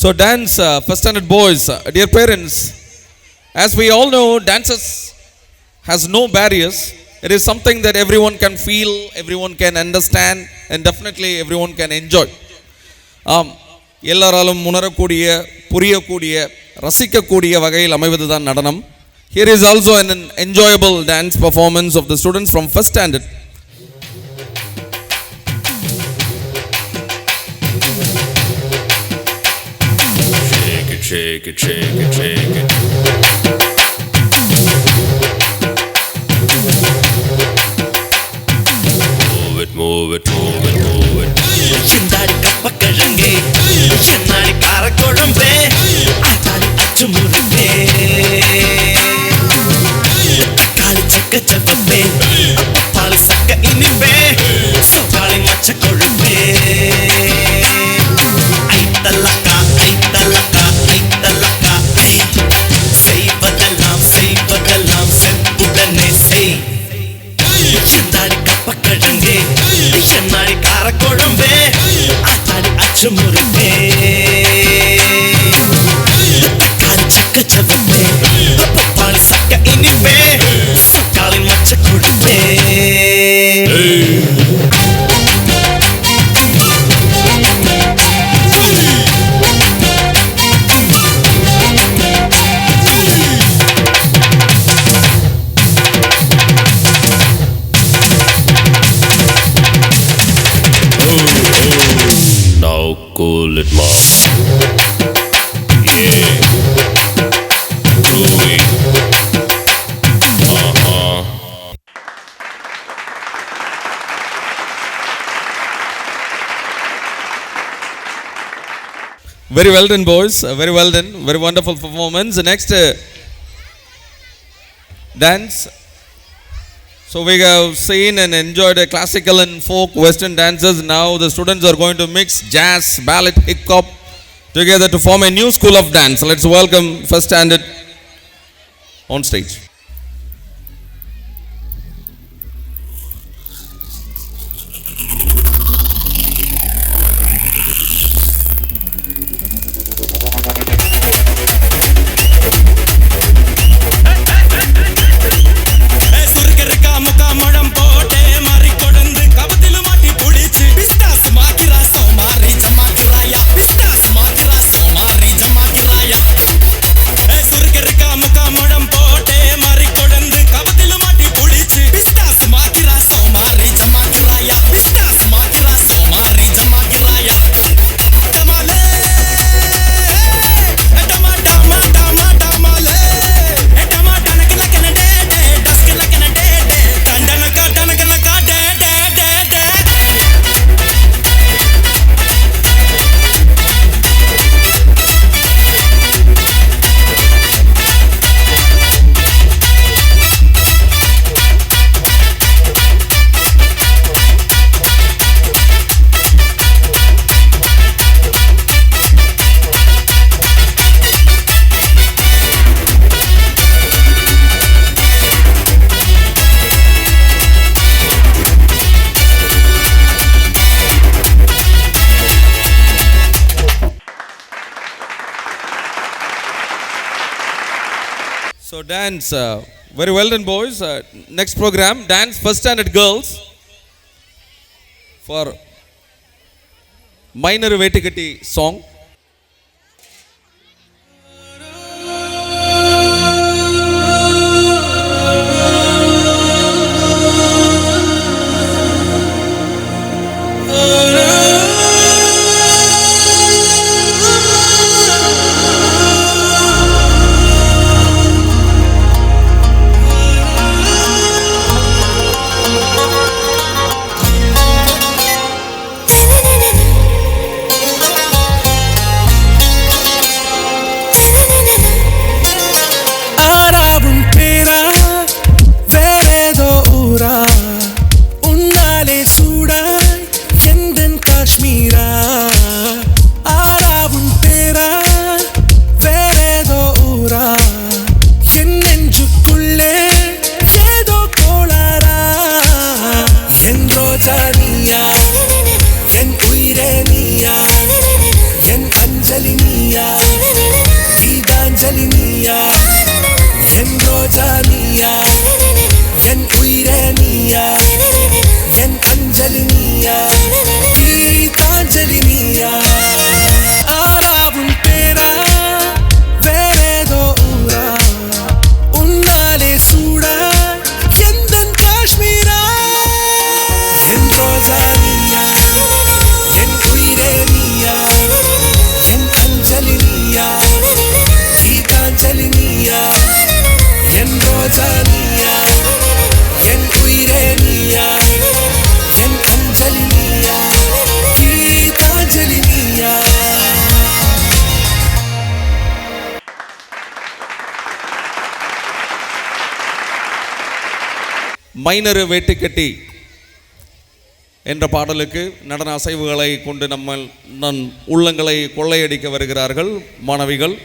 So dance, first standard boys, dear parents, as we all know, dances has no barriers. It is something that everyone can feel, everyone can understand, and definitely everyone can enjoy. எல்லாராலும் உணரக்கூடிய, புரியக்கூடிய, ரசிக்கக்கூடிய வகையில் அமைவதுதான் நடனம். Here is also an enjoyable dance performance of the students from first standard. Shake it, shake it, shake it. Move it, move it, move it, move it. Chindari kapakarange, chennari karakolambe, atari achumurumbe. Kali chakka chavambe, pali sakka inimbe, sokali macha kolumbe. Aitalaka, aitalaka, aitalaka, ai. Seivadellam, seivadellam, seppudane sei. Chindari kapakarange, chennari karakolambe, atari achumurumbe. Kali chakka chavambe, pali sakka inimbe, sokali macha kolumbe. Now cool it, mom. Yeah. Groovy. Very well done, boys. Very well done. Very wonderful performance. Next dance. So we have seen and enjoyed a classical and folk western dances. Now the students are going to mix jazz, ballet, hip hop together to form a new school of dance. Let's welcome first standard on stage. So dance, very well done, boys. Next program, dance first standard girls for Minor Vetikati song. மைனரு வேட்டுக்கட்டி என்ற பாடலுக்கு நடன அசைவுகளை கொண்டு நம் உள்ளங்களை கொள்ளையடிக்க வருகிறார்கள் மாணவிகள்.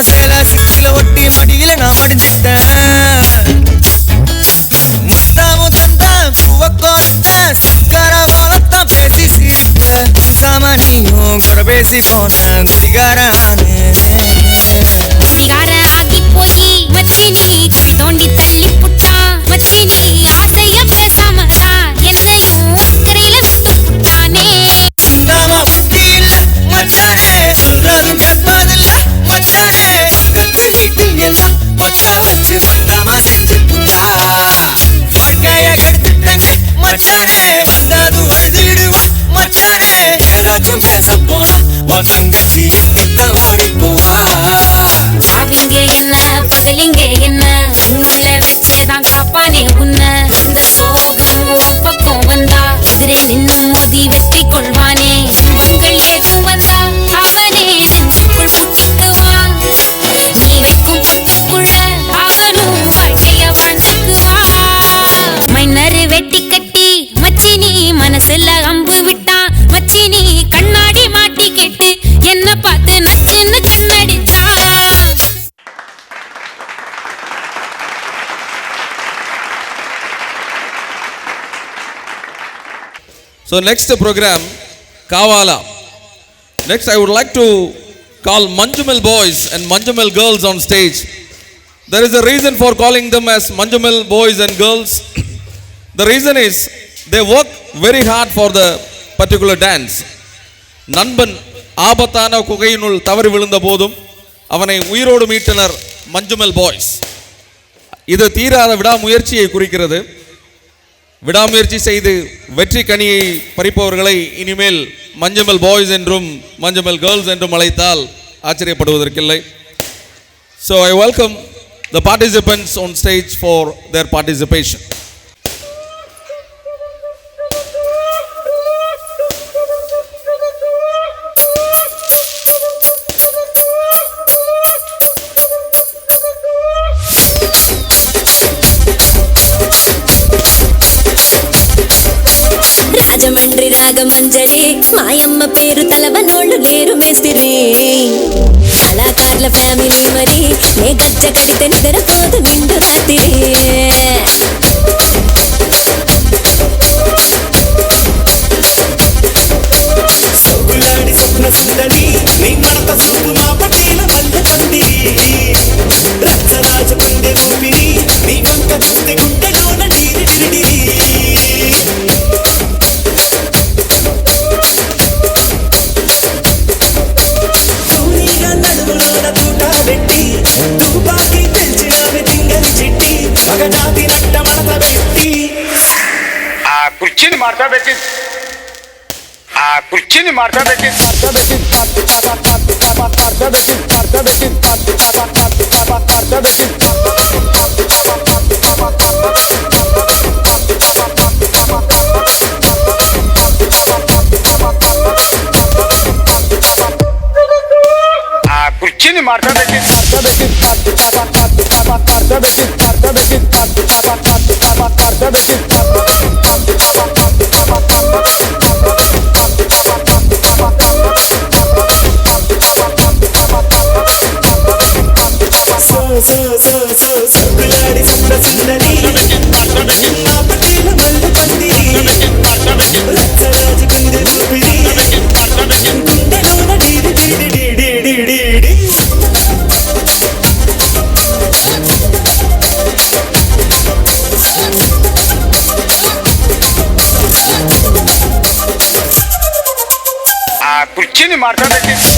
சேல சிக்கில ஒட்டி மடியில நான் மடிஞ்சிட்டேன். முத்தாமும் தந்த பூவ கோத்த சக்கர வாழத்தான் பேசி சிரித்த சமனியும் குற பேசி போன குடிகார ஆகி போய் மச்சினி குழி தோண்டி தள்ளி புட்டான். மச்சினி ஆசைய பேசாம தான் என்னையும் அக்கறையில விட்டு புட்டானே. சுத்தமா புத்தி இல்ல மச்சானே, சொல்றாலும் கேட்பதில்ல மச்சானே. பக்கத்து வீட்டில் எல்லாம் பக்கா வச்சு மொத்தமா செஞ்சு புட்டா. வாழ்க்கைய கெடுத்துட்டங்க மச்சானே, வந்தாது அழுதிடுவா மச்சானே. யாராச்சும் பேச போனா உன் தங்கச்சி கிட்ட ஓடி போவா. அவங்க என்ன பகலிங்க என்ன உள்ள வச்சேதான் காப்பானே உன்ன. இந்த சோகம் ஒரு பக்கம் வந்தா எதிரே நின்னு மோதி வெற்றி கொள்வானே. துன்பங்கள் ஏதும் வந்தா அவனே நெஞ்சுக்குள் புட்டுக்குவான். நீ வைக்கும் புட்டுக்குள்ள அவனும் வாழ்க்கைய வாழ்ந்துக்குவான். மைனரு வெட்டி கட்டி மச்சினி மனசுல அம்பு விட்டான். மச்சினி கண்ணாடி மாட்டி கேட்டு என்ன பார்த்து நச்சுன்னு கண்ணடித்தான். So next program, Kavala. Next I would like to call Manjumal boys and Manjumal girls on stage. There is a reason for calling them as Manjumal boys and girls. The reason is they work very hard for the particular dance. நண்பன் ஆபத்தான குகையினுள் தவறி விழுந்த போதும் அவனை உயிரோடு மீட்டனர் Manjummel boys. இது தீராத விடாமுயற்சியை குறிக்கிறது. விடாமுயற்சி செய்து வெற்றி கனியை பறிப்பவர்களை இனிமேல் மஞ்சுமல் பாய்ஸ் என்றும் மஞ்சுமல் கேர்ள்ஸ் என்றும் அழைத்தால் ஆச்சரியப்படுவதற்கில்லை. So I welcome the participants on stage for their participation. Rajahmundry Ragamanjari మాయమ్మ పేరు తలవనోళ్ళు లేరు మేస్తిరి. కళాకారుల ఫ్యామిలీ మరి నే గజ్జ కడితే నిద్రపోదు నిండు రాత్రి. సొగులాడి స్వప్న సుందరి నీ మడత చూపు మా పట్టేల మల్లె పందిరి. రచ్చరాజ గుండె ఊపిరి నీ వంక చూస్తే గుండెలోన నీరి డిరిడిరి. తూనీగా నడుములోన తూట పెట్టి తూపాకి పెంచినావి తింగలి చిట్టి మగజాతి నట్ట మడత పెట్టి ఆ కుర్చీని మార్తా పెట్టి సొగులాడి స్వప్న సుందరి నా పట్టేల మల్లె పందిరి. రచ్చరాజ గుండె ఊపిరి గుండెలోన డిరి డిరి డిరి డిరి డిరి. ಕುರ್ಚಿನಿ ಮಾಡ್ಕೋಬೇಕಿತ್ತು.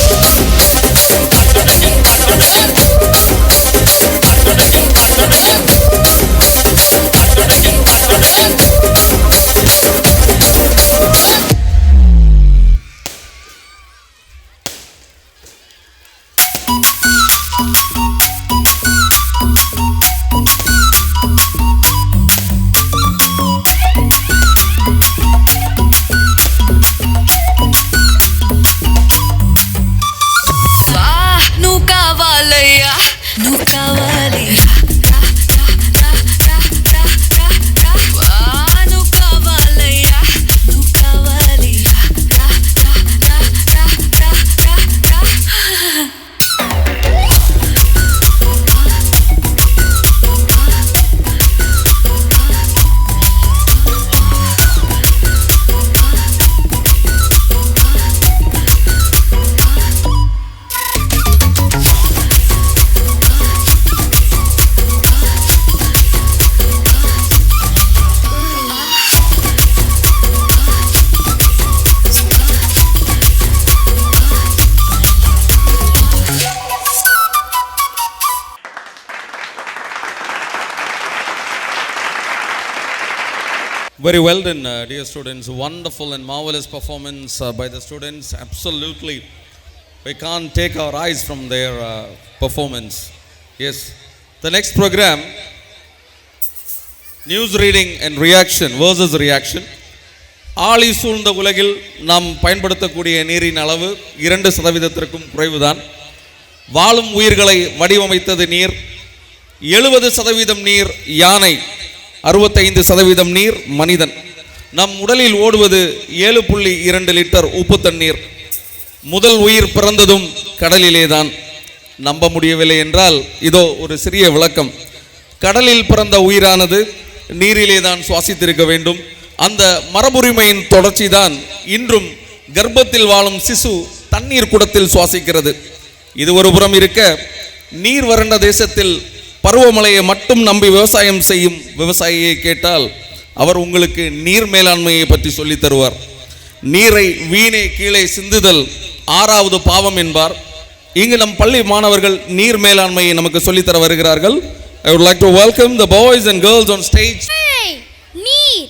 Very well done, dear students. Wonderful and marvelous performance by the students. Absolutely, we can't take our eyes from their performance. Yes, the next program, news reading and reaction versus reaction. ஆழி சூழ்ந்த உலகில் நாம் பயன்படுத்தக்கூடிய நீரின் அளவு 2% குறைவுதான். வாழும் உயிர்களை வடிவமைத்தது நீர். 70% நீர் யானை, 65% நீர் மனிதன். நம் உடலில் ஓடுவது 7.2 லிட்டர் உப்பு தண்ணீர். முதல் உயிர் பிறந்ததும் கடலிலேதான். நம்ப முடியவில்லை என்றால் இதோ ஒரு சிறிய விளக்கம். கடலில் பிறந்த உயிரானது நீரிலே தான் சுவாசித்திருக்க வேண்டும். அந்த மரபுரிமையின் தொடர்ச்சி தான் இன்றும் கர்ப்பத்தில் வாழும் சிசு தண்ணீர் குடத்தில் சுவாசிக்கிறது. இது ஒரு புறம் இருக்க, நீர் வறண்ட தேசத்தில் பருவமழையை மட்டும் நம்பி விவசாயம் செய்யும் விவசாயியை கேட்டால் அவர் உங்களுக்கு நீர் மேலாண்மையை பற்றி சொல்லி தருவார். நீரை வீணே கீழே சிந்துதல் 6வது பாவம் என்பார். இங்கு நம் பள்ளி மாணவர்கள் நீர் மேலாண்மையை நமக்கு சொல்லித்தர வருகிறார்கள். I would like to welcome the boys and girls on stage. நீர்,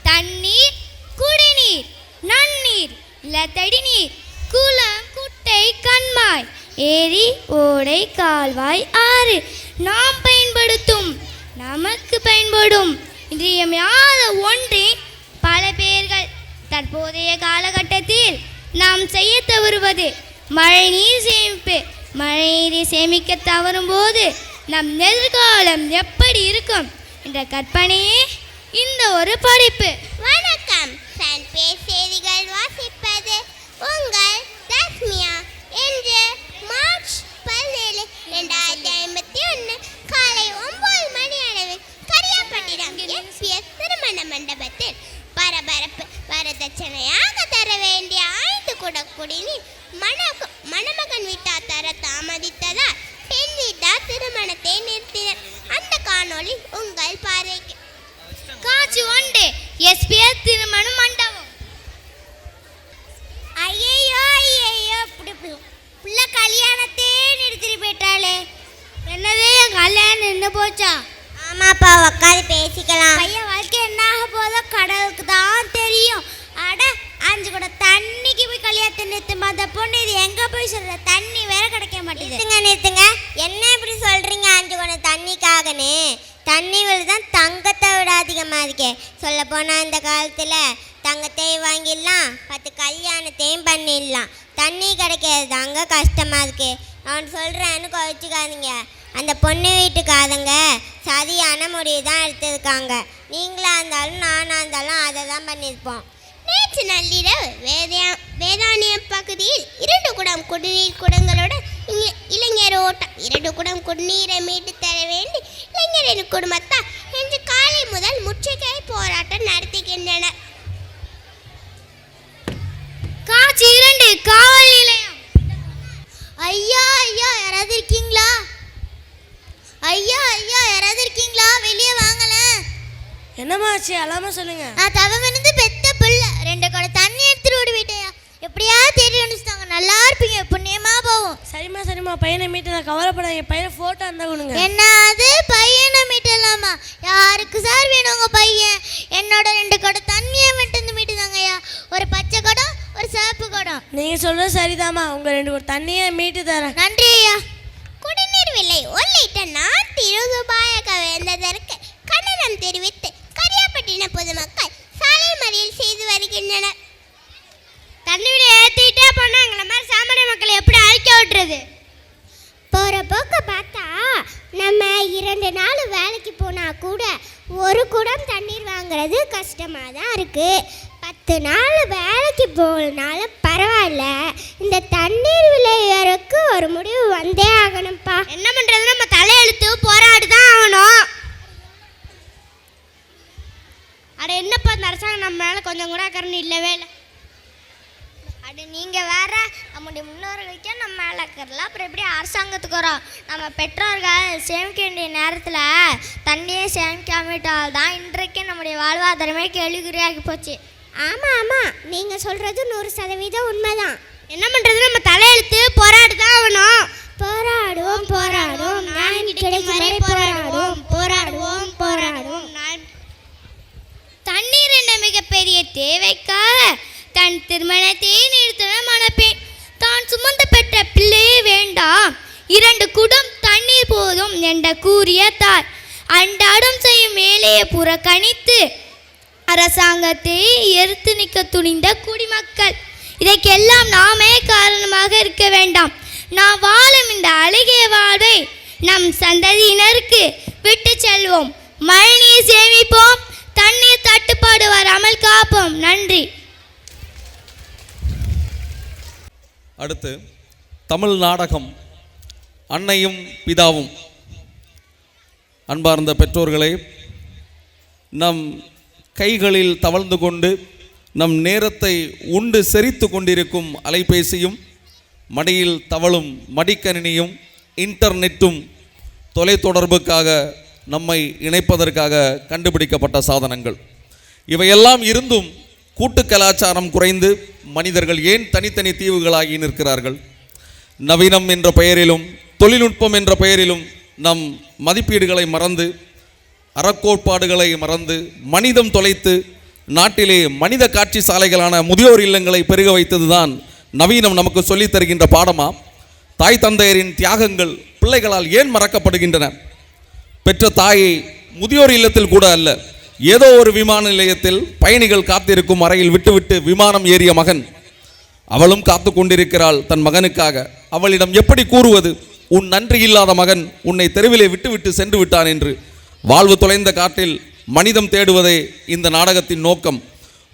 தண்ணீர், குடிநீர், நன்னீர், நிலத்தடி நீர், குளம், குட்டை, கண்மாய், ஏரி, ஓடை, கால்வாய், ஆறு, நாம் பயன்படுத்தும், நமக்கு பயன்படும் இன்றியமையாத ஒன்றின் பல பெயர்கள். தற்போதைய காலகட்டத்தில் நாம் செய்ய தவறுவது மழைநீர் சேமிப்பு. மழைநீரை சேமிக்க தவறும் போது நம் எதிர்காலம் எப்படி இருக்கும் என்ற கற்பனையே இந்த ஒரு படிப்பு. வணக்கம், சன்பேஸ் செய்திகள் வாசிப்பது உங்கள் தஸ்மியா. இன்று மார்ச் 17, 2051 காலை 9 மணி அளவில் கரியாப்பட்டினம் எஸ்பிஎஸ் திருமண மண்டபத்தில் பரபரப்பு. வரதட்சணையாக தர வேண்டிய 5 குடம் குடிநீர் மணமகன் வீட்டார் தர தாமதித்ததால் பெண் வீட்டார் திருமணத்தை நிறுத்தினர். அந்த காணொளி உங்கள் பார்வைக்கு. காட்சி 1, எஸ்பிஎஸ் திருமண மண்டபம். ஐயோ ஐயோ, புள்ள கல்யாணத்தே நிறுத்திட்டு போயிட்டாளே. என்னதே கல்யாணம் நின்று போச்சா? ஆமாப்பா, உட்காந்து பேசிக்கலாம். பையன் வாழ்க்கை என்ன ஆக போதோ கடவுளுக்கு தான் தெரியும். அட, 5 கூட தண்ணிக்கு போய் கல்யாணத்தை நிறுத்துமா அந்த பொண்ணு. இது எங்க போய் சொல்ற? தண்ணி வேற கிடைக்க மாட்டேங்குது. நிறுத்துங்க. என்ன இப்படி சொல்றீங்க? 5 கூட தண்ணிக்காகனே. தண்ணி விலை தான் தங்கத்தை விட அதிகமாக இருக்கே. சொல்ல போனால் இந்த காலத்தில் தங்கத்தையும் வாங்கிடலாம், 10 கல்யாணத்தையும் பண்ணிடலாம். தண்ணி கிடைக்கிறது தாங்க கஷ்டமாக இருக்கு. நான் சொல்கிறேன்னு குறைச்சிக்காதீங்க. அந்த பொண்ணு வீட்டுக்காரங்க சரியான முடிவு தான் எடுத்திருக்காங்க. நீங்களாக இருந்தாலும் நானாக இருந்தாலும் அதை தான் பண்ணியிருப்போம். நேற்று நள்ளிரவு வேதானியம் பகுதியில் 2 குடம் குடிநீர் குடங்களுடன் இளைஞர் ஓட்டம். 2 குடம் குடிநீரை மீட்டு தர வேண்டி இளைஞரின் குடும்பத்தார் இன்று காலை முதல் முற்றுகை போராட்டம் நடத்துகின்றனர். காட்சி 2, காவல் நிலையம். ஐயா ஐயா, யாராவது இருக்கீங்களா? ஐயா ஐயா, யாராவது இருக்கீங்களா? வெளியே வாங்கல. என்னமாச்சு? அல்லாம சொல்லுங்க. நான் தவமிருந்து பெத்த பிள்ளை 2 குடம் தண்ணி எடுத்துட்டு ஓடி விட்டேயா. எப்படியா தேடி அனுப்பிச்சிட்டாங்க. நல்ல சரிம்மா பையனை மீட்டு நான் கவலைப்படாதீங்க. பையனை ஃபோட்டோ இருந்தால் கொடுங்க. என்னது பையனை மீட்டலாமா? யாருக்கு சார் வேணும் உங்கள் பையன்? என்னோட 2 குடம் தண்ணியை மட்டும் மீட்டுதாங்கய்யா. ஒரு பச்சை குடம், ஒரு சிவப்பு குடம். நீங்கள் சொல்கிறது சரிதாம்மா. உங்கள் 2 குடம் தண்ணியை மீட்டு தரேன். நன்றி ஐயா. குடிநீர் விலை 1 லிட்டர் 120 ரூபாயாக உயர்ந்ததற்கு கண்டனம் தெரிவித்து கரியாப்பட்டின பொதுமக்கள் சாலை மறியல் செய்து வருகின்றனர். தண்ணி விலை ஏற்றிட்டே போனால் எங்களை மாதிரி சாமானிய மக்களை எப்படி அழிக்க விட்டுறது? போகிற போக்க பார்த்தா நம்ம 2 நாள் வேலைக்கு போனால் கூட 1 குடம் தண்ணீர் வாங்குறது கஷ்டமாக தான் இருக்குது. 10 நாள் வேலைக்கு போகலனாலும் பரவாயில்ல, இந்த தண்ணீர் விலை உயர்வுக்கு ஒரு முடிவு வந்தே ஆகணும்ப்பா. என்ன பண்ணுறது? நம்ம தலையெழுத்து போராடி தான் ஆகணும். அட என்னப்பா இந்த அரசாங்கம் நம்ம மேலே கொஞ்சம் கூட கருணை இல்லவே இல்லை. அட நீங்கள் வேற நம்முடைய முன்னோர்களுக்கே நம்ம மேலே இருக்கிறல, அப்புறம் எப்படி அரசாங்கத்துக்கு வரோம்? நம்ம பெற்றோர்கள் சேமிக்க வேண்டிய நேரத்தில் தண்ணியே சேமிக்காமட்டால் தான் இன்றைக்கு நம்முடைய வாழ்வாதாரமே கேள்விக்குறியாகி போச்சு. ஆமாம் ஆமாம், நீங்கள் சொல்கிறது 100% உண்மைதான். என்ன பண்ணுறது? நம்ம தலையெழுத்து போராடி தான் ஆகணும். போராடுவோம் போராடுவோம், நியாயம் கிடைக்கும் வரை போராடுவோம் போராடுவோம் போராடுவோம். தண்ணீர் என்ற மிகப்பெரிய தேவைக்காக தன் திருமணத்தை நிறுத்தின மணப்பெண் தான் சுமந்து பெற்ற பிள்ளையே வேண்டாம், 2 குடம் தண்ணீர் போதும் என்ற கூறிய தாய் அன்றாடம் செய்யும் வேலையை புறக்கணித்து அரசாங்கத்தை எதிர்த்து நிற்க துணிந்த குடிமக்கள். இதற்கெல்லாம் நாமே காரணமாக இருக்க வேண்டாம். நாம் வாழும் இந்த அழகிய வாழ்வை நம் சந்ததியினருக்கு விட்டு செல்வோம். மழைநீர் சேமிப்போம், தண்ணீர் தட்டுப்பாடு வராமல் காப்போம். நன்றி. அடுத்து தமிழ் நாடகம் அன்னையும் பிதாவும். அன்பார்ந்த பெற்றோர்களே, நம் கைகளில் தவழ்ந்து கொண்டு நம் நேரத்தை உண்டு செறித்து கொண்டிருக்கும் அலைபேசியும், மடியில் தவழும் மடிக்கணினியும், இன்டர்நெட்டும் தொலைத்தொடர்புக்காக நம்மை இணைப்பதற்காக கண்டுபிடிக்கப்பட்ட சாதனங்கள். இவையெல்லாம் இருந்தும் கூட்டு கலாச்சாரம் குறைந்து மனிதர்கள் ஏன் தனித்தனி தீவுகளாகி நிற்கிறார்கள்? நவீனம் என்ற பெயரிலும் தொழில்நுட்பம் என்ற பெயரிலும் நம் மதிப்பீடுகளை மறந்து, அறக்கோட்பாடுகளை மறந்து, மனிதம் தொலைத்து நாட்டிலே மனித காட்சி சாலைகளான முதியோர் இல்லங்களை பெருக வைத்ததுதான் நவீனம் நமக்கு சொல்லித் தருகின்ற பாடமா? தாய் தந்தையரின் தியாகங்கள் பிள்ளைகளால் ஏன் மறக்கப்படுகின்றன? பெற்ற தாயை முதியோர் இல்லத்தில் கூட அல்ல, ஏதோ ஒரு விமான நிலையத்தில் பயணிகள் காத்திருக்கும் அறையில் விட்டுவிட்டு விமானம் ஏறிய மகன், அவளும் காத்து கொண்டிருக்கிறாள் தன் மகனுக்காக. அவளிடம் எப்படி கூறுவது, உன் நன்றி இல்லாத மகன் உன்னை தெருவிலே விட்டுவிட்டு சென்று விட்டான் என்று? வாழ்வு தொலைந்த காட்டில் மனிதம் தேடுவதே இந்த நாடகத்தின் நோக்கம்.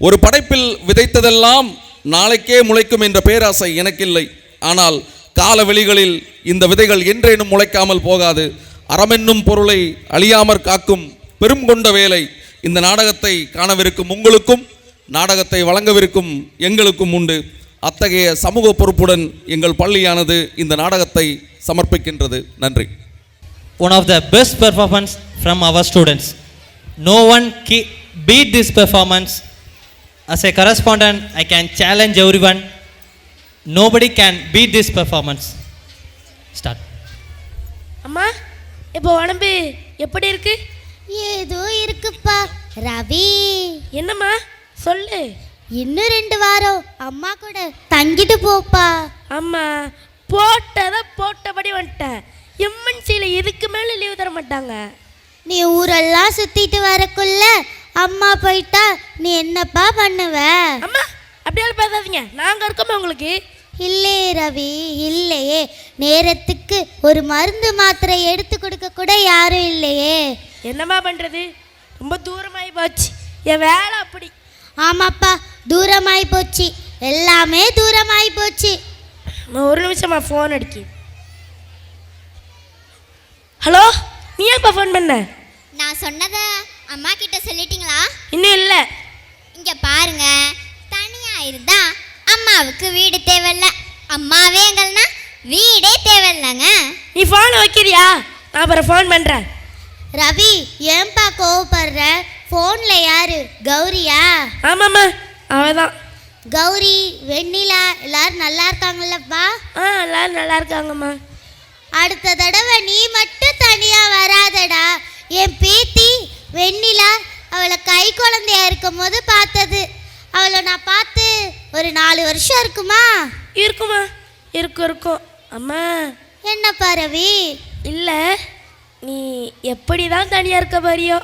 ஒரு படைப்பில் விதைத்ததெல்லாம் நாளைக்கே முளைக்கும் என்ற பேராசை எனக்கில்லை. ஆனால் கால வெளிகளில் இந்த விதைகள் என்றேனும் முளைக்காமல் போகாது. அறமென்னும் பொருளை அழியாமற் காக்கும் பெரும் கொண்ட வேலை இந்த நாடகத்தை காணவிருக்கும் உங்களுக்கும் நாடகத்தை வழங்கவிருக்கும் எங்களுக்கும் உண்டு. அத்தகைய சமூக பொறுப்புடன் எங்கள் பள்ளியானது இந்த நாடகத்தை சமர்ப்பிக்கின்றது. நன்றி. One of the best performance from our students. No one beat this performance. As a correspondent, I can challenge everyone. Nobody can beat this performance. Start. அம்மா, இப்போ உடம்பு எப்படி இருக்கு? ஏதோ இருக்குப்பா. ரவி, என்னம்மா சொல்லு. இன்னும் 2 வாரம் அம்மா கூட தங்கிட்டு போப்பா. அம்மா போட்டதை போட்டபடி வந்துட்டேன். எம்என்சியில் இதுக்கு மேலே லீவு தர மாட்டாங்க. நீ ஊரெல்லாம் சுத்திட்டு வரக்குள்ள அம்மா போயிட்டா நீ என்னப்பா பண்ணுவ? அம்மா அப்படியாலும் பேசாதீங்க, நாங்கள் இருக்கோமே உங்களுக்கு. இல்லையே ரவி, இல்லையே. நேரத்துக்கு ஒரு மருந்து மாத்திரை எடுத்து கொடுக்க கூட யாரும் இல்லையே. என்னம்மா பண்ணுறது, ரொம்ப தூரமாகி போச்சு என் வேலை. அப்படி ஆமாப்பா, தூரமாகி போச்சு, எல்லாமே தூரமாகி போச்சு. ஒரு நிமிஷமா ஃபோன் அடிக்கி. ஹலோ, நீ ஏன்ப்பா ஃபோன் பண்ண? நான் சொன்னதை அம்மா கிட்ட சொல்லிட்டீங்களா? இன்னும் இல்லை. இங்கே பாருங்க, தனியாக இருந்தா அம்மாவுக்கு வீடு தேவையில்ல, அம்மாவே எங்கள்னா வீடே தேவையில்லைங்க. நீ ஃபோனை வைக்கிறியா? நான் அப்புறம் ஃபோன் பண்ணுறேன். ரவி, ஏன்பா கோவப்படுற? ஃபோனில் யாரு? கௌரியா? ஆமாம்மா, அவள் தான். கௌரி வெண்ணிலா எல்லாரும் நல்லா இருக்காங்கல்லப்பா? எல்லாரும் நல்லா இருக்காங்கம்மா. அடுத்த தடவை நீ மட்டும் தனியா வராதடா. என் பேத்தி வெண்ணிலா அவளை கை குழந்தையா இருக்கும் போது பார்த்தது. அவளை நான் பார்த்து ஒரு 4 வருஷம் இருக்குமா? இருக்குமா? இருக்கும். அம்மா. என்னப்பா ரவி? இல்லை, நீ எப்படி தான் தனியாக இருக்க பாரியோ.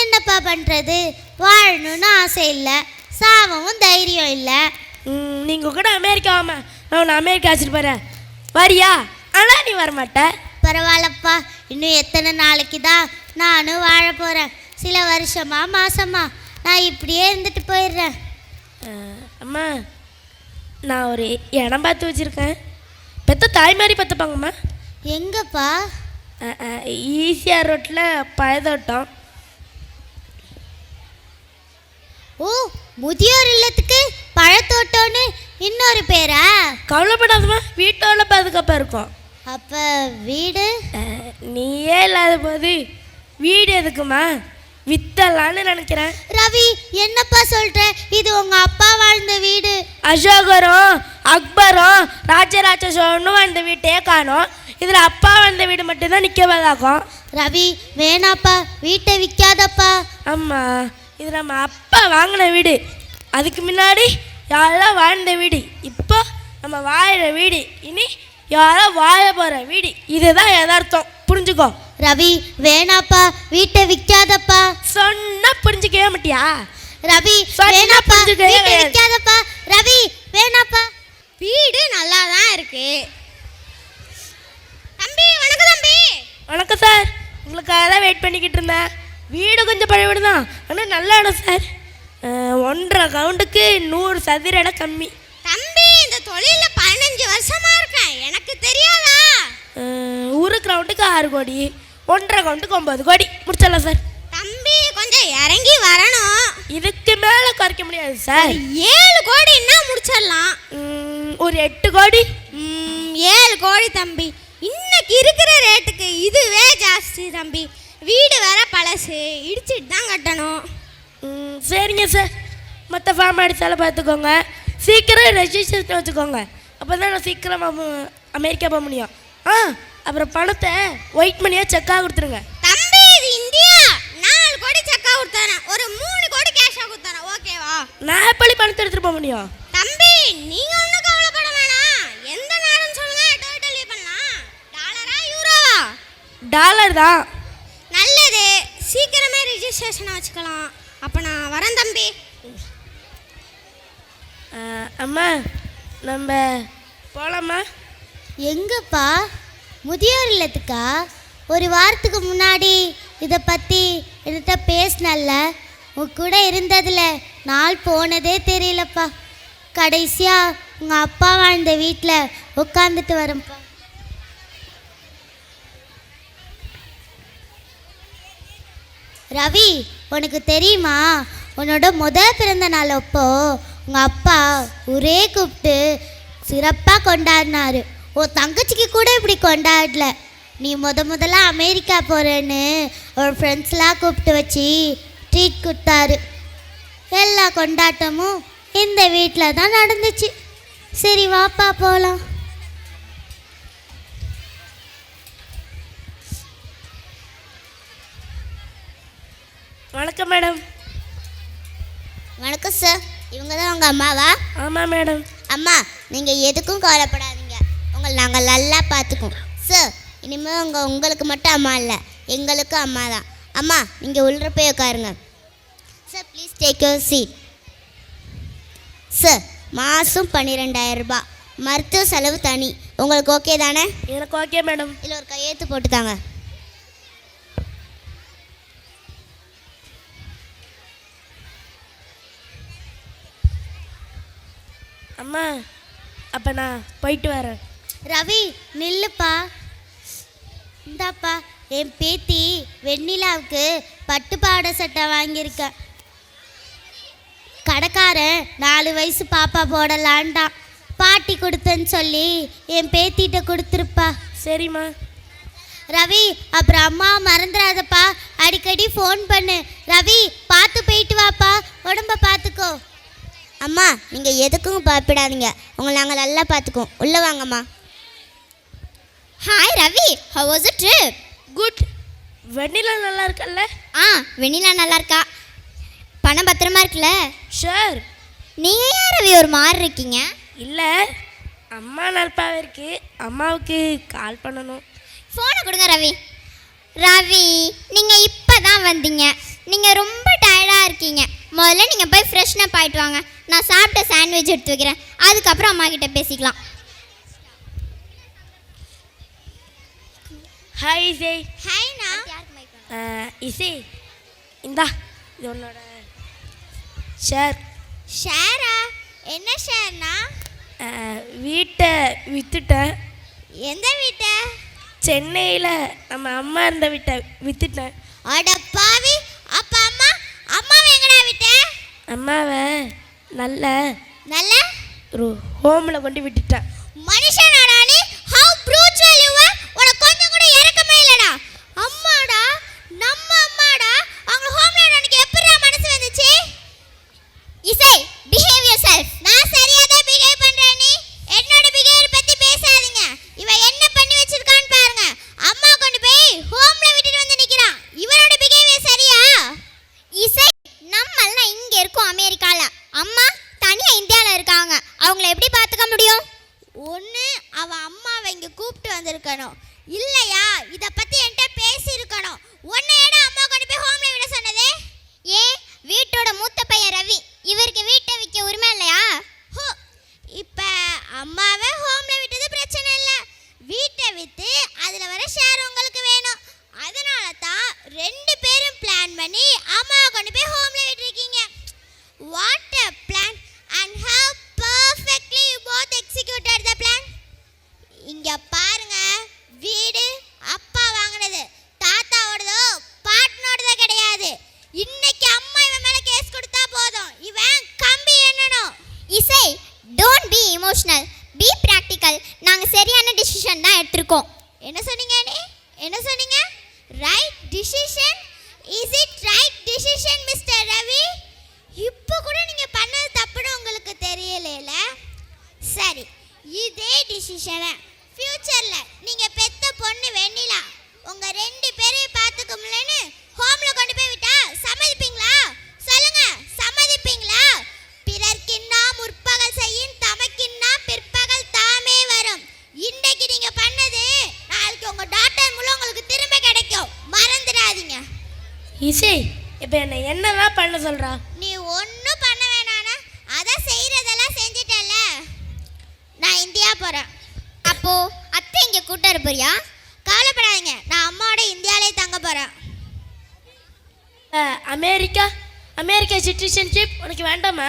என்னப்பா பண்ணுறது, வாழணும்னு ஆசை இல்லை, சாவவும் தைரியம் இல்லை. நீங்கள் கூட அமெரிக்கா வாமா, நான் உன்னை அமெரிக்கா அழைச்சிட்டு போகிறேன், வரியா? ஆனால் நீ வரமாட்ட. பரவாயில்லப்பா, இன்னும் எத்தனை நாளைக்கு தான் நானும் வாழ போகிறேன். சில வருஷமா மாசமா நான் இப்படியே இருந்துட்டு போயிடுறேன். அம்மா, நான் ஒரு இடம் பார்த்து வச்சுருக்கேன். பெத்த தாய் மாதிரி பார்த்துப்பாங்கம்மா. எங்கப்பா? ஈசிஆர் ரோட்டில் பழத்தோட்டம். ஓ, முதியோர் இல்லத்துக்கு பழத்தோட்டம்னு இன்னொரு பேரா? கவலைப்படாதம்மா, வீட்டோட பாதுகாப்பாக இருக்கும். அப்போ வீடு? நீயே இல்லாத போது வீடு எதுக்குமா? வித்தலான்னு நினைக்கிறேன். ரவி, என்னப்பா சொல்ற? இது உங்க அப்பா வாழ்ந்த வீடு. அசோகரும் அக்பரும் ராஜராஜ சோழனும் வாழ்ந்த வீட்டையே காணும். இதில் அப்பா வாழ்ந்த வீடு மட்டும்தான் நிற்கவதாகும். ரவி வேணாப்பா, வீட்டை விற்காதப்பா. அம்மா, இது நம்ம அப்பா வாங்கின வீடு. அதுக்கு முன்னாடி யாரோ வாழ்ந்த வீடு, இப்போ நம்ம வாழ்கிற வீடு, இனி யாரோ வாழ போகிற வீடு. இதுதான் யதார்த்தம், புரிஞ்சுக்கோ. ரவி வேணாப்பா, வீட்டை விற்காதப்பா. சொன்னா புரிஞ்சுக்கவே மாட்டியா? ரவி வேணாப்பா, வீட்டை விற்காதப்பா. ரவி வேணாப்பா. வீடு நல்லா தான் இருக்கு. தம்பி வணக்கம். தம்பி வணக்கம் சார், உங்களுக்காக தான் வெயிட் பண்ணிக்கிட்டு இருந்தேன். வீடு கொஞ்சம் பழைய வீடு தான், ஆனால் நல்ல இடம் சார். 1.5 கவுண்டுக்கு 100 சதுர இடம் கம்மி. தம்பி, இந்த தொழிலில் 15 வருஷமா இருக்கேன், எனக்கு தெரியாதா? 1 கிரவுண்டுக்கு 6 கோடி, 1.5 கவுண்டுக்கு 9 கோடி முடிச்சிடலாம் சார். தம்பி கொஞ்சம் இறங்கி வரணும். இதுக்கு மேலே குறைக்க முடியாது சார். 7 கோடின்னா முடிச்சிடலாம். ஒரு 8 கோடி. 7 கோடி தம்பி, இன்னைக்கு இருக்கிற ரேட்டுக்கு இதுவே ஜாஸ்தி தம்பி. வீடு வேற பழசு, இடிச்சிட்டு தான் கட்டணும். சரிங்க சார், மற்ற ஃபார்மாலிட்டிஸால பார்த்துக்கோங்க. சீக்கிரம் ரெஜிஸ்ட்ரேஷன் வச்சுக்கோங்க, அப்போ தான் நான் சீக்கிரமாக அமெரிக்கா போக முடியும். அப்புறம் பணத்தை ஒயிட் மணியாக செக்காக கொடுத்துருங்க. தம்பி இது இந்தியா, 4 கோடி செக்காக கொடுத்தானே, ஒரு 3 கோடி கேஷாக கொடுத்தானே, ஓகேவா? நான் எப்படி பணத்தை எடுத்துகிட்டு போக முடியும்? தம்பி நீங்கள் ஒன்றும் கவலைப்பட வேணாம், எந்த நேரம்னு சொல்லுங்கள், டோட்டல் பண்ணலாம். டாலரா யூரோவா? டாலர் தான். நல்லது, சீக்கிரமே ரிஜிஸ்ட்ரேஷனை வச்சுக்கலாம். அப்போ நான் வரேன் தம்பி. அம்மா, நம்ம போகலாமா? எங்கப்பா? முதியோர் இல்லத்துக்கா? ஒரு வாரத்துக்கு முன்னாடி இதை பற்றி என்கிட்ட பேசினல்ல, உன் கூட இருந்ததில் நாள் போனதே தெரியலப்பா. கடைசியாக உங்கள் அப்பா வாழ்ந்த வீட்டில் உட்காந்துட்டு வரேன்ப்பா. ரவி, உனக்கு தெரியுமா, உன்னோட பிறந்த நாள் அப்போ உங்கள் அப்பா ஊரே கூப்பிட்டு சிறப்பாக கொண்டாடினாரு. உன் தங்கச்சிக்கு கூட இப்படி கொண்டாடல. நீ முதல்ல அமெரிக்கா போகிறேன்னு ஒரு ஃப்ரெண்ட்ஸ்லாம் கூப்பிட்டு வச்சு ட்ரீட் கொடுத்தாரு. எல்லா கொண்டாட்டமும் இந்த வீட்டில் தான் நடந்துச்சு. சரி வாப்பா போகலாம். வணக்கம் மேடம். வணக்கம் சார், இவங்க தான் உங்கள் அம்மாவா? ஆமாம் மேடம். அம்மா, நீங்கள் எதுக்கும் கவலைப்படாதீங்க, உங்களை நாங்கள் நல்லா பார்த்துக்குவோம். சார், இனிமேல் உங்களுக்கு மட்டும் அம்மா இல்லை, எங்களுக்கும் அம்மா தான். அம்மா, நீங்கள் உள்ள போய் உட்காருங்க. Sir please take your seat. Sir, மாதம் 12,000 ரூபாய், மருத்துவ செலவு தனி. உங்களுக்கு ஓகே தானே? எனக்கு ஓகே மேடம். இல்லை ஒரு கையெழுத்து போட்டுத்தாங்க. அம்மா, அப்போ நான் போயிட்டு வரேன். ரவி நில்லுப்பா. இந்தாப்பா, என் பேத்தி வெண்ணிலாவுக்கு பட்டு பாவாடை சட்டை வாங்கியிருக்கேன். கடைக்காரன் 4 வயசு பாப்பா போடலான்டான். பாட்டி கொடுத்தேன்னு சொல்லி என் பேத்திகிட்ட கொடுத்துருப்பா. சரிம்மா. ரவி, அப்புறம் அம்மா மறந்துடாதப்பா, அடிக்கடி ஃபோன் பண்ணு. ரவி, பார்த்து போயிட்டு வாப்பா, உடம்ப பார்த்துக்கோ. அம்மா நீங்கள் எதுக்கும் பயப்படாதீங்க, உங்களை நாங்கள் நல்லா பார்த்துக்குவோம். உள்ளே வாங்கம்மா. Hi Ravi, how was the trip? Good. Vennila நல்லா இருக்கல்ல? வெண்ணிலா நல்லா இருக்கா. பணம் பத்திரமா இருக்குல்ல? ஷூர். நீங்கள் ஏன் ரவி ஒரு மாதிரி இருக்கீங்க? இல்லை, அம்மா நல்பாவே இருக்கு. அம்மாவுக்கு கால் பண்ணணும். ஃபோனை கொடுங்க ரவி. ரவி, நீங்கள் இப்போ தான் வந்தீங்க, நீங்கள் ரொம்ப டயர்டாக இருக்கீங்க. முதல்ல நீங்கள் போய் ஃப்ரெஷ்னப் ஆகிட்டு வாங்க. நான் சாப்பிட்ட சாண்ட்விச் எடுத்து வைக்கிறேன், அதுக்கப்புறம் அம்மா கிட்ட பேசிக்கலாம். ஹாய் இசை. ஹாய்ண்ணா. இசை, இந்தா இது உன்னோட ஷேர். ஷேரா? என்ன ஷேர்ண்ணா? வீட்டை விற்றுட்டேன். எந்த வீட்டை? சென்னையில் நம்ம அம்மா இருந்த வீட்டை விற்றுட்டேன். அட பாவி, அப்போ அம்மாவை எங்கடா விட்ட? அம்மாவை நல்ல நல்ல ஒரு ஹோமில் கொண்டு விட்டுட்டேன். மனுஷனாடா நீ? how brutal you were. உனக்கு கொஞ்சம் கூட இறக்கமே இல்லடா. அம்மாடா, நம்ம அம்மாடா, அவங்க ஹோம்ல உனக்கு எப்படிடா மனசு வந்துச்சு? இசை, behave yourself. நான் சரியா தான் பிஹேவ் பண்றேன். நீ என்னோட பிஹேவியர் பத்தி பேசாதீங்க. இவ என்ன பண்ணி வச்சிருக்கான்னு பாருங்க. அம்மா கொண்டு போய் ஹோம்ல விட்டுட்டு வந்து நிக்கிறான். இவனோட பிஹேவியர் சரியா? இசை, நம்மெல்லாம் இங்க இருக்கோம் அமெரிக்கால, அம்மா தனியா இந்தியாவில் இருக்காங்க. அவங்கள எப்படி பார்த்துக்க முடியும்? ஒன்று அவ அம்மாவை இங்கே கூப்பிட்டு வந்திருக்கணும், இல்லையா இதை பற்றி என்கிட்ட பேசியிருக்கணும். ஒன்றை இடம் அம்மா கொண்டு போய் ஹோம்ல விட சொன்னதே. ஏன் வீட்டோட மூத்த பையன் ரவி, இவருக்கு வீட்டை விற்க உரிமை இல்லையா? ஹோ, இப்போ அம்மாவை ஹோம்ல விட்டது பிரச்சனை இல்லை, வீட்டை விற்று அதில் வர ஷேர் உங்களுக்கு வேணும். அதனால தான் 2 பேரும் பிளான் பண்ணி அம்மாவை கொண்டு போய் ஹோம்ல விட்டுருக்கீங்க. What a plan and how perfectly you both executed the plan. இங்க பாருங்க, வீடு அப்பா வாங்குனது, தாத்தாவோடதோ பாட்டனோடதோ கிடையாது. இன்னைக்கு அம்மா இவன் மேல கேஸ் கொடுத்தா போதும், இவன் கம்பி எண்ணணும். இசை, don't be emotional, be practical. நாங்க சரியான டிசிஷன் தான் எடுத்திருக்கோம். என்ன சொன்னீங்க நீ? என்ன சொன்னீங்க? Right decision? Is it right decision mister Ravi? இப்போ கூட நீங்கள் பண்ணது தப்புன்னு உங்களுக்கு தெரியல. சரி, இதே டிசிஷனை ஃப்யூச்சரில் நீங்கள் பெத்த பொண்ணு வெண்ணிலா உங்கள் 2 பேரையும் பார்த்துக்க முடியலன்னு ஹோமில் கொண்டு போய் விட்டா சம்மதிப்பீங்களா? சொல்லுங்க, சம்மதிப்பீங்களா? பிறர்க்கின்னா முற்பகல் செய்யும், தமக்கின்னா பிற்பகல் தாமே வரும். இன்னைக்கு நீங்கள் பண்ணது நாளைக்கு உங்கள் டாக்டர் மூலம் உங்களுக்கு திரும்ப கிடைக்கும், மறந்துடாதீங்க. இசை, இப்போ என்னதான் பண்ண சொல்கிறா? நீ ஒன்றும் பண்ண வேணானா, அதான் செய்கிறதெல்லாம் செஞ்சிட்டல. நான் இந்தியா போகிறேன். அப்போது அத்தை இங்கே கூட்டாரு போறியா? கவலைப்படாதீங்க, நான் அம்மாவோட இந்தியாவிலே தங்க போகிறேன். அமெரிக்கா சிட்டிசன்ஷிப் உனக்கு வேண்டாமா?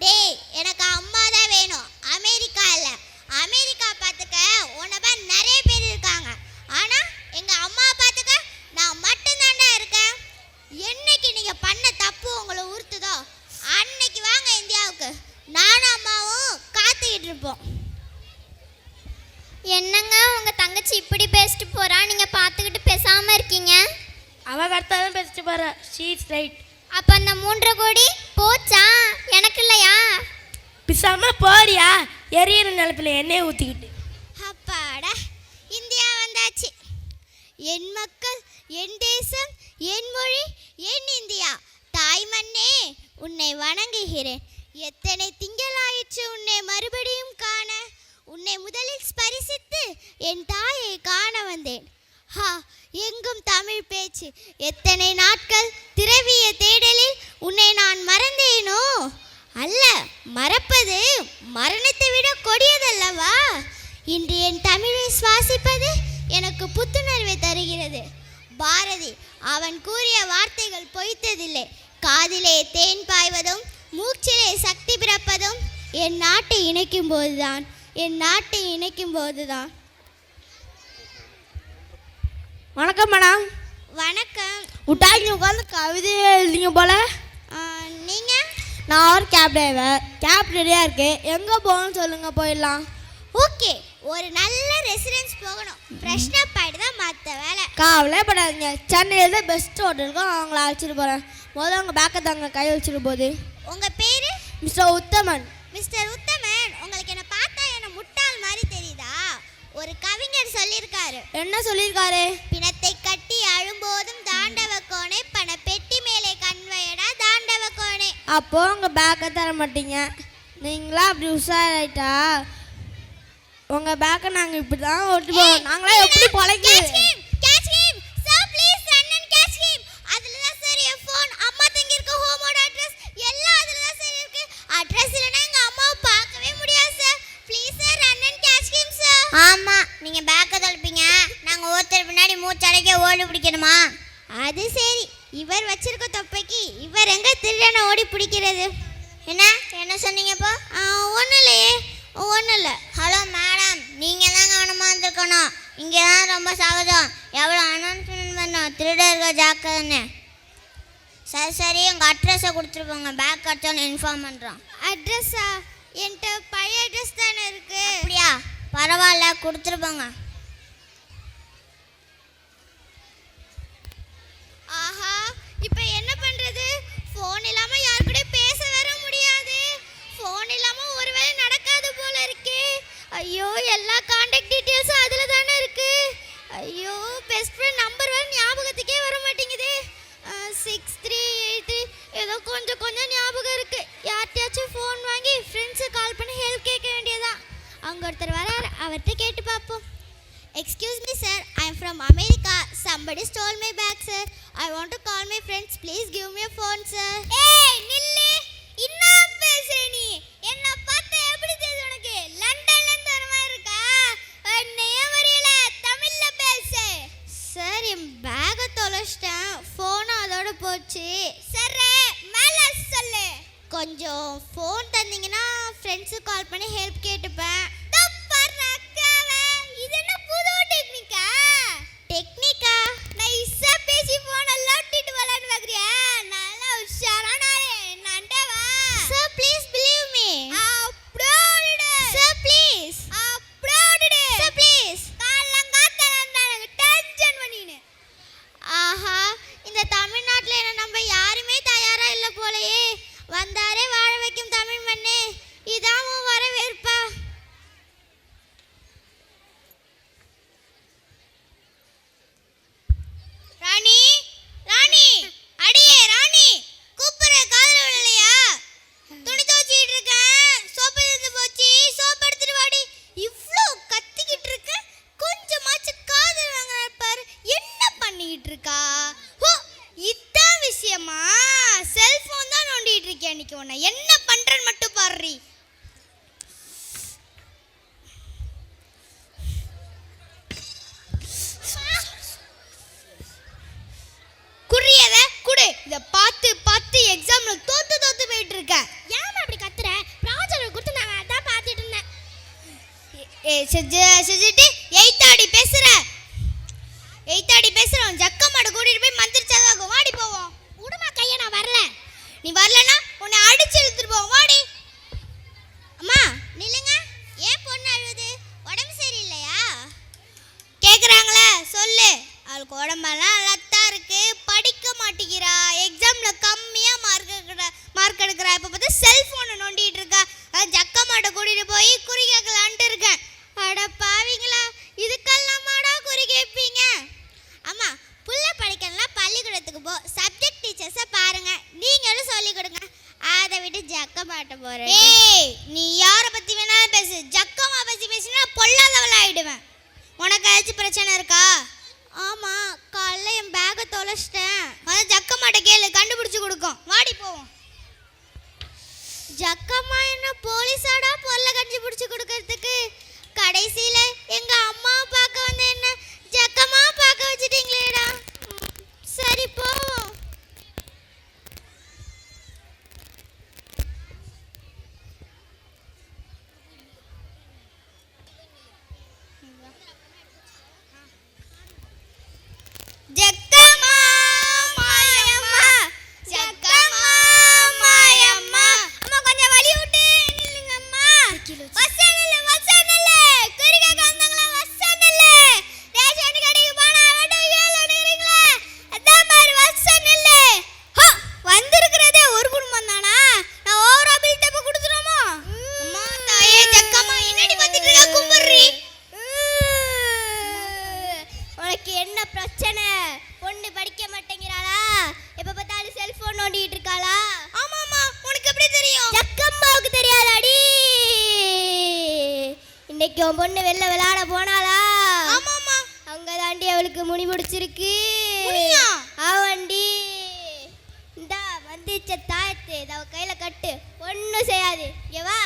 டேய், எனக்கு அம்மா தான் வேணும், அமெரிக்கா இல்லை. அமெரிக்கா பார்த்துக்க உன்னை நிறைய பேர் இருக்காங்க, ஆனால் எங்கள் அம்மா பார்த்துக்க நான் மட்டும்தான்டா இருக்கேன். என்னைக்கு நீங்கள் பண்ண தப்பு உங்களை உறுத்துதோ அன்னைக்கு வாங்க இந்தியாவுக்கு, நானும் அம்மாவும் காத்துக்கிட்டு இருப்போம். என்னங்க உங்கள் தங்கச்சி இப்படி பேசிட்டு போகிறா, நீங்கள் பார்த்துக்கிட்டு பேசாமல் இருக்கீங்க? அவ கரெக்டாக தான் பேசிட்டு போகிறா. She is right. அப்போ அந்த 3 கோடி போச்சா? எனக்கு இல்லையா? பிசாம போறியா? எரியற நிலப்பில் எண்ணெயை ஊற்றிக்கிட்டு. அப்பாடா, இந்தியா வந்தாச்சு. என் மக்கள், என் தேசம், என் மொழி, என் இந்தியா. தாய் மண்ணே, உன்னை வணங்குகிறேன். எத்தனை திங்களாயிற்று உன்னை மறுபடியும் காண. உன்னை முதலில் ஸ்பரிசித்து என் தாயை காண வந்தேன். எங்கும் தமிழ் பேச்சு. எத்தனை நாட்கள் திரவிய தேடலில் உன்னை நான் மறந்தேனோ? அல்ல, மறப்பது மரணத்தை விட கொடியதல்லவா? இன்று என் தமிழை சுவாசிப்பது எனக்கு புத்துணர்வை தருகிறது. பாரதி அவன் கூறிய வார்த்தைகள் பொய்த்ததில்லை. காதிலே தேன் பாய்வதும் மூச்சிலே சக்தி பிறப்பதும் என் நாட்டை இணைக்கும் போதுதான், என் நாட்டை இணைக்கும் போதுதான். வணக்கம் மேடம். வணக்கம். உட்டாக்கி உட்காந்து கவிதை எழுதிங்க போல. நீங்கள்? நான் ஒரு கேப் டிரைவர். கேப் ரெடியாக இருக்கு, எங்கே போகணும்னு சொல்லுங்கள், போயிடலாம். ஓகே, ஒரு நல்ல ரெசிடென்ஸ் போகணும், ஃப்ரெஷ்னப் ஆகிட்டு தான் மற்ற வேலை. கவலைப்படாதீங்க, சென்னையில் தான் பெஸ்ட் ஹோட்டல் இருக்கும், அவங்கள அழைச்சிட்டு போகிறேன். முதல்ல உங்கள் பேக்கை தாங்க, கை வச்சுட்டு போகுது. உங்கள் பேர்? மிஸ்டர் உத்தமன். மிஸ்டர் உத்தமன், உங்களுக்கு என்ன பார்த்தா என்ன முட்டாள் மாதிரி தெரியுதா? ஒரு கவிஞர் சொல்லியிருக்காரு. என்ன சொல்லியிருக்காரு? பிணத்தை கட்டி அழும்போதும் தாண்டவ கோணே, பண பெட்டி மேலே கண்வையடா தாண்டவ கோணே. அப்போ உங்கள் பேக்கை தர மாட்டீங்க. நீங்களா அப்படி உஷாராயிட்டா உங்கள் பேக்கை நாங்கள் இப்படி தான் ஓட்டு போவோம். நாங்களாம் எப்படி பொழைக்க ஓடி பிடிக்கணுமா? அது சரி, இவர் வச்சிருக்க தொப்பைக்கு இவர் எங்க திருடனை ஓடி பிடிக்கிறது? என்ன சொன்னீங்கப்போ? ஒன்றும் இல்லையே, ஒன்றும் இல்லை. ஹலோ மேடம், நீங்கள் தான் கவனமாக இருந்திருக்கணும். இங்கே தான் ரொம்ப சகஜம். எவ்வளோ அனௌன்ஸ்மெண்ட் பண்ணோம், திருடர்கள் ஜாக்கிரதைன்னு. சரி, உங்கள் அட்ரஸை கொடுத்துருப்போங்க. பேக் கிடச்சாலும் இன்ஃபார்ம் பண்ணுறோம். அட்ரஸா? என்கிட்ட பழைய அட்ரஸ் தானே இருக்குது. அப்படியா? பரவாயில்ல, கொடுத்துருப்போங்க. ஆஹா, இப்போ என்ன பண்ணுறது? ஃபோன் இல்லாமல் யாரு கூட பேச வர முடியாது. ஃபோன் இல்லாமல் ஒரு வேளை நடக்காது போல இருக்கே. ஐயோ, எல்லா காண்டாக்ட் டீட்டெயில்ஸும் அதில் தானே இருக்கு. ஐயோ, பெஸ்ட் ஃப்ரெண்ட் நம்பர் வேறு ஞாபகத்துக்கே வர மாட்டேங்குது. 6383 ஏதோ கொஞ்சம் ஞாபகம் இருக்கு. யார்கிட்டயாச்சும் ஃபோன் வாங்கி ஃப்ரெண்ட்ஸுக்கு கால் பண்ணி ஹெல்ப் கேட்க வேண்டியதான். அங்கே ஒருத்தர் வரார், அவர்கிட்ட கேட்டு பார்ப்போம். Excuse me sir, I am from America. Somebody stole my bag sir. I want to call my friends. Please give me a phone sir. Hey, நில்லு. என்ன பேசுற நீ? என்ன பார்த்தா எப்படி தெரியுது உனக்கு? லண்டன்ல இருந்து வர மாதிரி இருக்கா? என்னைய வரையில தமிழ்ல பேசு. சார், என் பேக்கை தொலைச்சிட்டேன். ஃபோனும் அதோட போச்சு. சரி, மேலே சொல்லு. கொஞ்சம் ஃபோன் தந்தீங்கன்னா ஃப்ரெண்ட்ஸுக்கு கால் பண்ணி ஹெல்ப் கேட்டுப்பேன். இது என்ன புது டெக்னிக்கா? டெக்னிக்கா? நைஸா பேசி போன லட்டிட்டு விளையாட வைக்கிறியா? நல்லா உஷாரான ஆளு. நண்டவா? Sir please believe me. Abroad. Sir please. Abroad. Sir please. காலங்காத்தல இருந்தாங்க டென்ஷன் பண்ணினு. ஆஹா, இந்த தமிழ்நாட்டுல என்ன நம்ம யாருமே தயாரா இல்ல போலயே. வந்தாரே வாழ வைக்கும் தமிழ் மண்ணே, இதான் வரவேற்பா? ராணி, ராணி, அடியே ராணி, கூப்பிடுற காதுல விழலையா? துணி துவைச்சிட்டு இருக்கேன், சோப்பு இருந்து போச்சு, சோப்பு எடுத்துட்டு வாடி. இவ்ளோ கத்திக்கிட்டு இருக்க, கொஞ்சமாச்சு காதுல வாங்க பாரு. என்ன பண்ணிக்கிட்டு இருக்கா? ஹோ, இதான் விஷயமா? செல்போன் தான் நோண்டிட்டு இருக்கேன். இன்னைக்கு உன்னை என்ன பண்றேன்னு மட்டும் பாருறி. குறியத குடு. இத பார்த்து பார்த்து எக்ஸாம்ல தோத்து போயிட்டு இருக்க. ஏன் அப்படி கத்துற? ப்ராஜெக்ட் கொடுத்து நான் அதான் பார்த்துட்டு இருந்தேன். செஞ்சுட்டு எய்த்தாடி பேசுறோம். ஜக்கமாட கூட்டிட்டு போய் மந்திரிச்சாதாங்க. வாடி போவோம். உடுமா கைய, நான் வரல. நீ வரலனா உன்னை அடிச்சு இழுத்துட்டு போவோம். வாடி. அம்மா நில்லுங்க. ஏன் பொண்ணு அழுது? உடம்பு சரியில்லையா? கேக்குறாங்களே, சொல்லு. அவளுக்கு உடம்பெல்லாம் நல்லாத்தான் இருக்கு, படிக்க மாட்டேங்கிறா, எக்ஸாம்ல கம்மியா மார்க் எடுக்கிறா. இப்ப பார்த்தா செல்போனை நோண்டிட்டு இருக்கா. ஜக்கமாட்ட கூட்டிட்டு போய் குறி கேட்கலான்ட்டு இருக்கேன். அட பாவீங்களா, இதுக்கெல்லாம் மாடா குறி கேட்பீங்க? அம்மா, புள்ள படிக்கலாம் பள்ளிக்கூடத்துக்கு போ. சப்ஜெக்ட் டீச்சர்ஸை பாருங்க, நீங்களும் சொல்லி கொடுங்க. அதை விட்டு ஜக்கமாட்ட போறேன். ஏய், நீ யாரை பத்தி வேணாலும் பேசு. ஜக்கமா பத்தி பேசினா பொல்லாதவள ஆயிடுவேன். உனக்கு ஏதாச்சும் பிரச்சனை இருக்கா? ஆமா, காலைல என் பேக்கை தொலைச்சிட்டேன். ஜக்கமாட்ட கேளு, கண்டுபிடிச்சு கொடுக்கும். வாடி போவோம். ஜக்கம்மா என்ன போலீஸாடா பொருள கண்டுபிடிச்சு கொடுக்கறதுக்கு? கடைசியில எங்க அம்மா பார்க்க வந்து என்ன ஜக்கமா பார்க்க வச்சுட்டீங்களேடா. சரி போவோம். ஜக்கம்மா மாயம்மா, ஜக்கம்மா மாயம்மா. அம்மா கொஞ்சம் வலி விட்டு நில்லுங்கம்மா. வசனல்ல குறிக்க காந்தங்களா வசனல்ல. ரேஷன் கடைக்கு போனா வட ஏல நிக்கிறீங்களா? அதான் மாதிரி வசனல்ல. ஹோ, வந்திருக்கிறதே ஒரு குடும்பம் தானா? நான் ஓவரா பில்டப் இன்னைக்கு உன் பொண்ணு வெளில விளையாட போனாளா? ஆமாமா. அங்க தாண்டி அவளுக்கு முடி முடிச்சிருக்கு. ஆவண்டி. இந்தா வந்துச்ச தாயத்து அவ கையில கட்டு, ஒன்னும் செய்யாது. இங்க வா.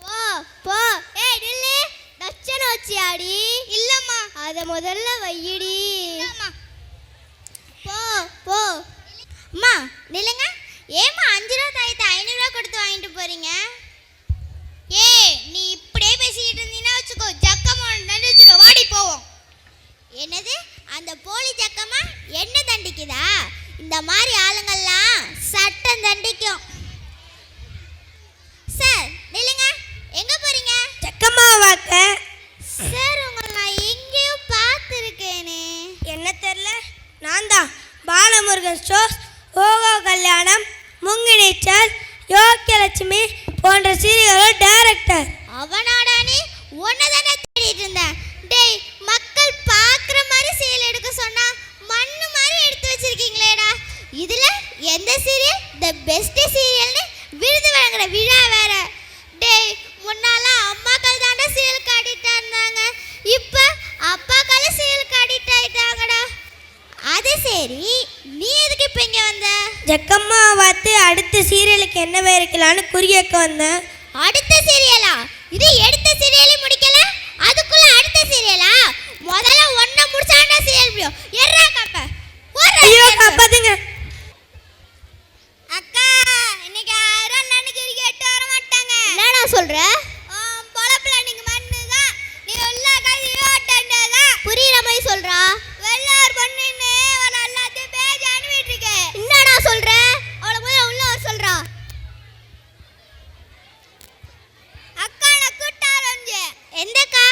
போ போ. ஏய் நில்லு. தச்சனை வச்சியாடி? இல்லம்மா. அத முதல்ல வையடி. போ போ. அம்மா நில்லுங்க. ஏம்மா 5 ரூபா தாயத்தை 500 ரூபா கொடுத்து வாங்கிட்டு போறீங்க? நீ இப்படியே பேசிக்கிட்டு இருந்தீங்கன்னா வச்சுக்கோ, ஜக்கம்மா நடிச்சிடும். வாடி போவோம். என்னது? அந்த போலி ஜக்கம்மா என்ன தண்டிக்குதா? இந்த மாதிரி ஆளுங்கள்லாம் சட்டம் தண்டிக்கும். சார் நில்லுங்க. எங்க போறீங்க? ஜக்கம்மா வாக்க. சார் உங்களை நான் எங்கேயோ பார்த்துருக்கேனே. என்ன தெரியல? நான் தான் பாலமுருகன் ஸ்டோர்ஸ், ஓகோ கல்யாணம், முங்கி நீச்சல், யோக்கியலட்சுமி போன்ற சீரியலோட டைரக்டர். அவனாடா நீ? உன்னதானே தேடிட்டு இருந்தேன். டேய், மக்கள் பார்க்குற மாதிரி சீரியல் எடுக்க சொன்னா மண்ணு மாதிரி எடுத்து வச்சிருக்கீங்களேடா. இதுல எந்த சீரியல் தி பெஸ்ட் சீரியல்னு விருது வழங்குற விழா வேற. டேய், முன்னால அம்மாக்கள் தாண்டா சீரியல் காட்டிட்டு இருந்தாங்க, இப்ப அப்பாக்கள சீரியல் காட்டிட்டு ஆயிட்டாங்கடா. அது சரி, நீ எதுக்கு இப்ப இங்க வந்த? ஜக்கம்மா பார்த்து அடுத்த சீரியலுக்கு என்ன வைக்கலான்னு குறியக்க வந்தேன். அடுத்த சீரியலா? இது எடுத்த சீரியலே முடிக்கல, அதுக்குள்ள அடுத்த சீரியலா? முதல்ல ஒண்ண முடிச்சாண்டா சீரியல் முடியும். எறா கப்ப. ஐயோ கப்பதுங்க. அக்கா, இன்னைக்கு யாரும் நன்னுக்கு கேட்டு வர மாட்டாங்க. என்னடா சொல்ற? பொளப்புல நீங்க மண்ணுதான், நீ உள்ள கை ஓட்டண்டதா. புரியற மாதிரி சொல்றா. வெள்ளார் பொண்ணுன்னு அவள எல்லாத்தையும் பேஜ் அனுப்பிட்டு இருக்க. என்னடா சொல்ற? அவள முதல்ல உள்ள வர சொல்றா. அக்கா நான் கூட்டாரஞ்ச. எந்தக்கா?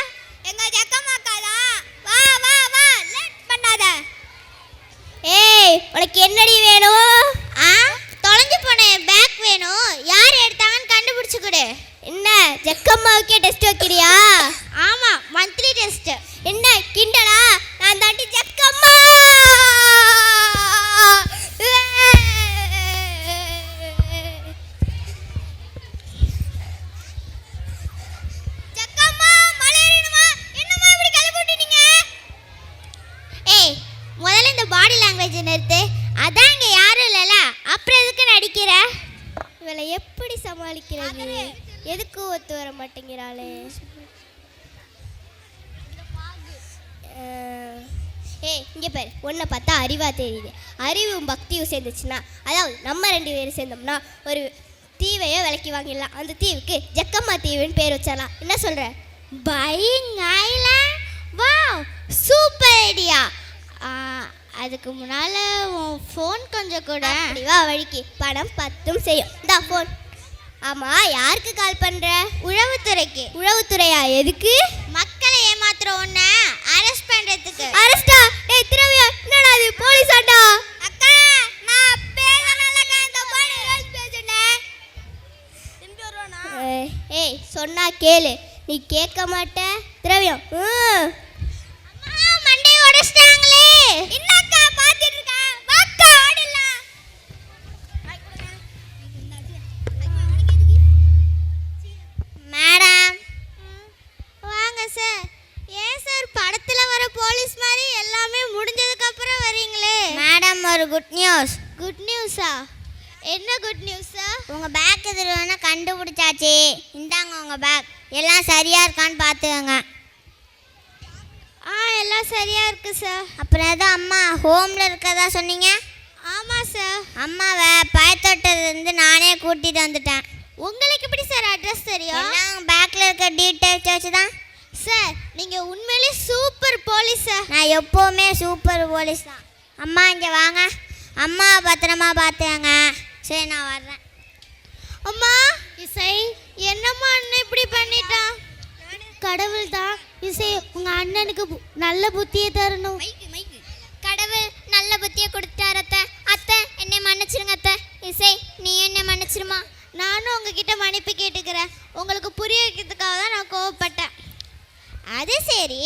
எங்க ஜக்கம்மா அக்கா தான். வா வா வா, லேட் பண்ணாத. ஏய், உனக்கு என்னடி வேணும்? தொலைஞ்சு போன பேக் வேணும். யார் எடுத்தாங்கன்னு கண்டுபிடிச்சு கொடு. என்ன ஜக்கம்மாவுக்கே டெஸ்ட் வைக்கிறியா? ஆமா, மந்த்லி டெஸ்ட். என்ன கிண்டலா? நான் தாண்டி ஜக்கம்மா. ஜக்கம்மா மலையேறணுமா? என்னம்மா இப்படி கலபுட்டினீங்க? ஏய், முதல்ல இந்த பாடி லாங்குவேஜ் நிறுத்து. அதான் இங்க யாரும் இல்லல, அப்புறம் எதுக்கு நடிக்கிற? இவளை எப்படி சமாளிக்கிறது? எதுக்கு ஒத்து வர மாட்டேங்கிறாளே? ஏய் இங்கே பாரு, உன்னை பார்த்தா அறிவா தெரியுது. அறிவும் பக்தியும் சேர்ந்துச்சுன்னா, அதாவது நம்ம 2 பேரும் சேர்ந்தோம்னா ஒரு தீவையோ விலைக்கு வாங்கிடலாம். அந்த தீவுக்கு ஜக்கம்மா தீவுன்னு பேர் வச்சிடலாம். என்ன சொல்ற? Buying island. Wow, super idea. அதுக்கு முன்னால் உன் ஃபோன் கொஞ்சம் கூட. வா வழிக்கு, பணம் 10 செய்யும். இந்த ஃபோன். ஆமாம், யாருக்கு கால் பண்ணுற? உளவுத்துறைக்கு. உளவுத்துறையா? எதுக்கு? மக்களை ஏமாத்துற ஒன்ன அரெஸ்ட் பண்ணுறதுக்கு. அரெஸ்டா? ஏய் திரவியா, என்னடா இது போலீஸாடா? அக்கா, நான் பேசனலக்கா, இந்த போலீஸ் பேசுனேன். ஏய் சொன்னா கேளு, நீ கேட்க மாட்ட. திரவியம் மண்டே உடைச்சிட்டாங்களே. என்னக்கா பார்த்துட்டு இருக்க? வாக்கா ஆடலாம். மேடம் வாங்க சார். ஏன் சார் படத்தில் வர போலீஸ் மாதிரி எல்லாமே முடிஞ்சதுக்கு அப்புறம் வரீங்களே? மேடம் ஒரு குட் நியூஸ். குட் நியூஸா? என்ன குட் நியூஸ் சார்? உங்கள் பேக் எதிர்னா கண்டுபிடிச்சாச்சு. இந்தாங்க உங்கள் பேக். எல்லாம் சரியாக இருக்கான்னு பார்த்துக்கோங்க. எல்லாம் சரியாக இருக்குது சார். அப்புறம் எதுவும் அம்மா ஹோமில் இருக்கதா சொன்னீங்க? ஆமாம் சார். அம்மாவை பயத்தொட்டதுலேருந்து நானே கூட்டிகிட்டு வந்துட்டேன். உங்களுக்கு எப்படி சார் அட்ரஸ் தெரியும்? நான் பேக்கில் இருக்க டீட்டெயில்ஸ் வச்சு தான். சார் நீங்கள் உண்மையிலே சூப்பர் போலீஸ் சார். நான் எப்போவுமே சூப்பர் போலீஸ் தான். அம்மா இங்கே வாங்க. அம்மா பத்திரமா பார்த்துங்க. சரி நான் வர்றேன். அம்மா இசை, என்னம்மா அண்ணன் இப்படி பண்ணிட்டான்? கடவுள் தான் இசை உங்கள் அண்ணனுக்கு நல்ல புத்தியை தரணும். கடவுள் நல்ல புத்தியை கொடுத்தார் அத்தை. அத்தை என்னை மன்னிச்சிருங்க அத்தை. இசை நீ என்னை மன்னிச்சிருமா. நானும் உங்ககிட்ட மன்னிப்பு கேட்டுக்கிறேன். உங்களுக்கு புரிய வைக்கிறதுக்காக தான் நான் கோவப்பட்டேன். அது சரி,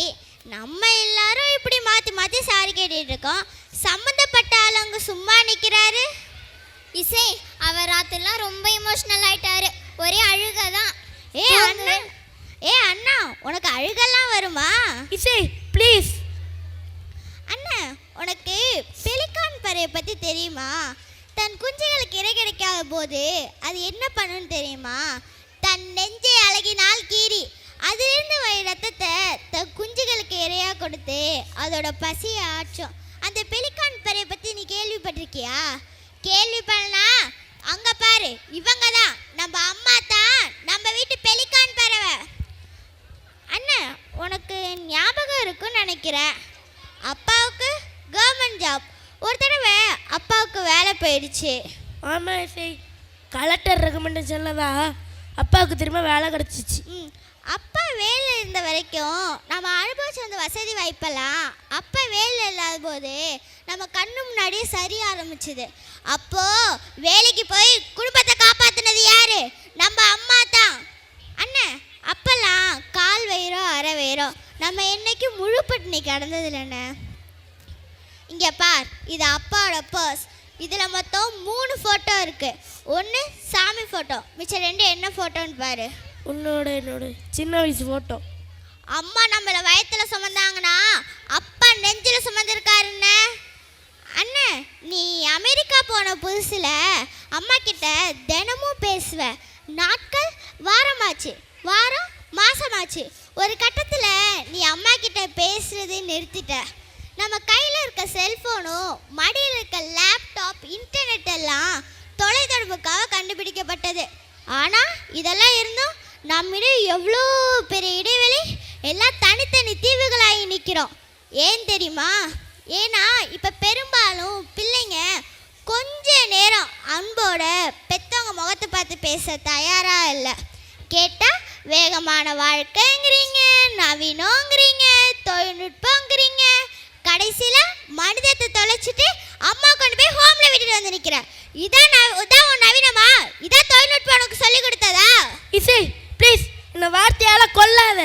நம்ம எல்லாரும் இப்படி மாற்றி மாற்றி சாரி கேட்டுட்டு இருக்கோம். சம்மந்தப்பட்ட ஆள் அங்கே சும்மா நிற்கிறாரு. இசை அவர் ராத்திரிலாம் ரொம்ப இமோஷ்னல் ஆயிட்டாரு. ஒரே அழுக அண்ணா உனக்கு அழுகெல்லாம் வருமா? இசை ப்ளீஸ். அண்ணா உனக்கு பெலிகான் பறவை பற்றி தெரியுமா? தன் குஞ்சுகளுக்கு இரை கிடைக்காத போது அது என்ன பண்ணுன்னு தெரியுமா? தன் நெஞ்சை அழகினால் கீறி அதிலிருந்து வரும் ரத்தத்தை தன் குஞ்சுகளுக்கு இரையாக கொடுத்து அதோட பசியை ஆற்றும். அந்த பெலிகான் பறவை பற்றி நீ கேள்விப்பட்டிருக்கியா? கேள்விப்படனா அங்கே பாரு, இவங்க தான் நம்ம அம்மா தான் நம்ம வீட்டு பெலிகான் பறவை. அண்ணா உனக்கு ஞாபகம் இருக்குன்னு நினைக்கிறேன், அப்பாவுக்கு கவர்மெண்ட் ஜாப். ஒரு தடவை அப்பாவுக்கு வேலை போயிடுச்சு. ஆமாம் இசை, கலெக்டர் ரெக்கமெண்டேஷனில் தான் அப்பாவுக்கு திரும்ப வேலை கிடச்சிச்சு. அப்பா வேலை இருந்த வரைக்கும் நம்ம அனுபவிச்ச அந்த வசதி வாய்ப்பெல்லாம் அப்பா வேலை இல்லாத போது நம்ம கண்ணு முன்னாடியே சரிய ஆரம்பிச்சுது. அப்போது வேலைக்கு போய் குடும்பத்தை காப்பாற்றினது யாரு? நம்ம அம்மா தான். அண்ணன் அப்போல்லாம் கால் வயிறோ அரை வயிறோ நம்ம என்னைக்கும் முழு பட்டினி கிடந்தது இல்லைண்ணே. இங்கே பார், இது அப்பாவோட பர்ஸ். இதில் மொத்தம் 3 ஃபோட்டோ இருக்குது. ஒன்று சாமி ஃபோட்டோ, மிச்சம் 2 என்ன ஃபோட்டோன்னு பாரு. என்னோட சின்ன வயசு ஃபோட்டோ. அம்மா நம்மளை வயத்தில் சுமந்தாங்கன்னா அப்பா நெஞ்சில் சுமந்துருக்காருண்ணே. அண்ணன் நீ அமெரிக்கா போன புதுசில் அம்மா கிட்ட தினமும் பேசுவ. நாட்கள் வாரமாச்சு, வாரம் மாதமாச்சு. ஒரு கட்டத்தில் நீ அம்மா கிட்ட பேசுறதை நிறுத்திட்ட. நம்ம கையில் இருக்க செல்ஃபோனும் மடியில் இருக்க லேப்டாப் இன்டர்நெட் எல்லாம் தொலைத்தொடர்புக்காக கண்டுபிடிக்கப்பட்டது. ஆனால் இதெல்லாம் இருந்தும் நம்மிடம் எவ்வளோ பெரிய இடைவெளி, எல்லாம் தனித்தனி தீவுகளாகி நிற்கிறோம். ஏன் தெரியுமா? ஏன்னா இப்போ பெரும்பாலும் பிள்ளைங்க கொஞ்ச நேரம் அன்போட பெற்றவங்க முகத்தை பார்த்து பேச தயாராக இல்லை. கேட்டால் வேகமான வாழ்க்கைங்கிறீங்க, நவீனங்கிறீங்க, தொழில்நுட்பங்கிறீங்க. கடைசியில் மனிதத்தை தொலைச்சிட்டு அம்மா கொண்டு போய் ஹோமில் விட்டுட்டு வந்து நிற்கிறேன். இதான் உன் நவீனமா? இதான் தொழில்நுட்பம் உனக்கு சொல்லி கொடுத்ததா? இசை ப்ளீஸ், இந்த வார்த்தையால் கொல்லாத.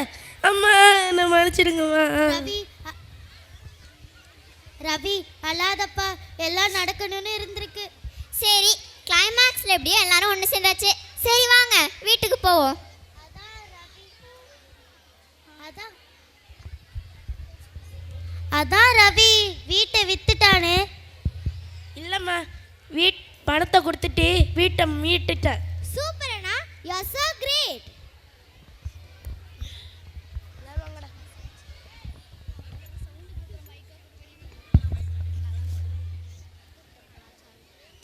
அம்மா என்ன மன்னிச்சிடுங்கம்மா. ரவி அல்லாதப்பா, எல்லாம் நடக்கணும்னு இருந்திருக்கு. சரி, கிளைமேக்ஸில் எப்படியோ எல்லாரும் ஒன்று சேர்ந்தாச்சு. சரி வாங்க வீட்டுக்கு போவோம். அதான் ரவி வீட்டை வித்துட்டானே. இல்லைம்மா, பணத்தை கொடுத்துட்டு வீட்டை மீட்டுட்டேன். சூப்பர்ண்ணா, யூ ஆர் சோ கிரேட்.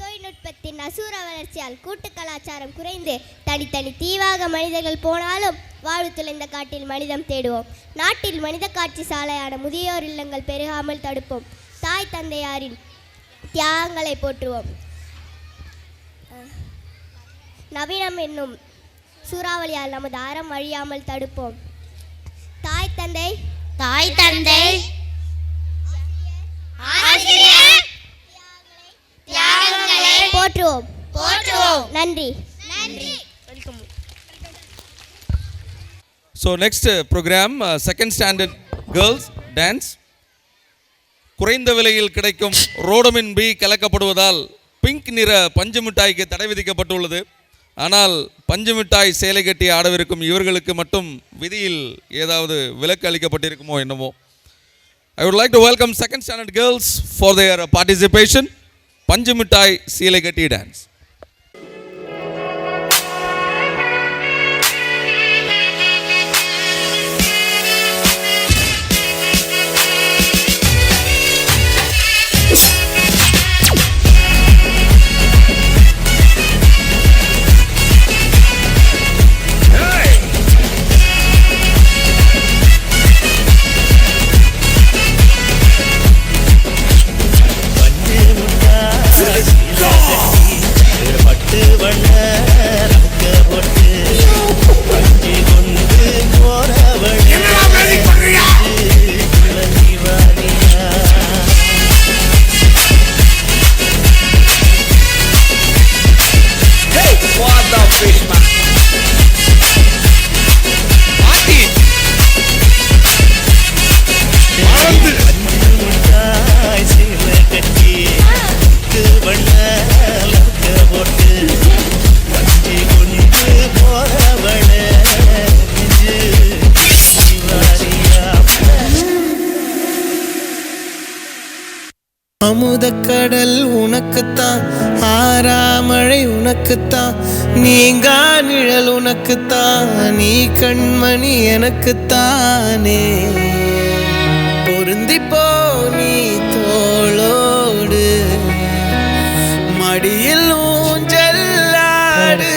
தொழில்நுட்பத்தின் அசூர வளர்ச்சியால் கூட்டு கலாச்சாரம் குறைந்து தனித்தனி தீவாக மனிதர்கள் போனாலும் வாழ்வு துளைந்த காட்டில் மனிதம் தேடுவோம். நாட்டில் மனித காட்சி சாலையான முதியோர் இல்லங்கள் பெருகாமல் தடுப்போம். தாய் தந்தையாரின் தியாகங்களை போற்றுவோம். நவீனம் என்னும் சூறாவளியால் நமது அறம் அழியாமல் தடுப்போம். தாய் தந்தை தியாகங்களை போற்றுவோம். நன்றி. So next program, second standard girls dance. குறைந்த விலையில் கிடைக்கும் ரோடமின் பி கலக்கப்படுவதால் பிங்க் நிற பஞ்சு மிட்டாய்க்கு தடை விதிக்கப்பட்டுள்ளது. ஆனால் பஞ்சு மிட்டாய் சேலை கட்டி ஆடவிருக்கும் இவர்களுக்கு மட்டும் விதியில் ஏதாவது விலக்கு அளிக்கப்பட்டிருக்குமோ என்னமோ. I would like to welcome second standard girls for their participation. பஞ்சு மிட்டாய் சேலை கட்டி டான்ஸ். அமுதக்கடல் உனக்குத்தான், ஆறாமழை உனக்குத்தான், நீங்கா நிழல் உனக்குத்தான், நீ கண்மணி எனக்குத்தானே. பொருந்திப்போ நீ தோளோடு, மடியில் ஊஞ்சல்லாடு,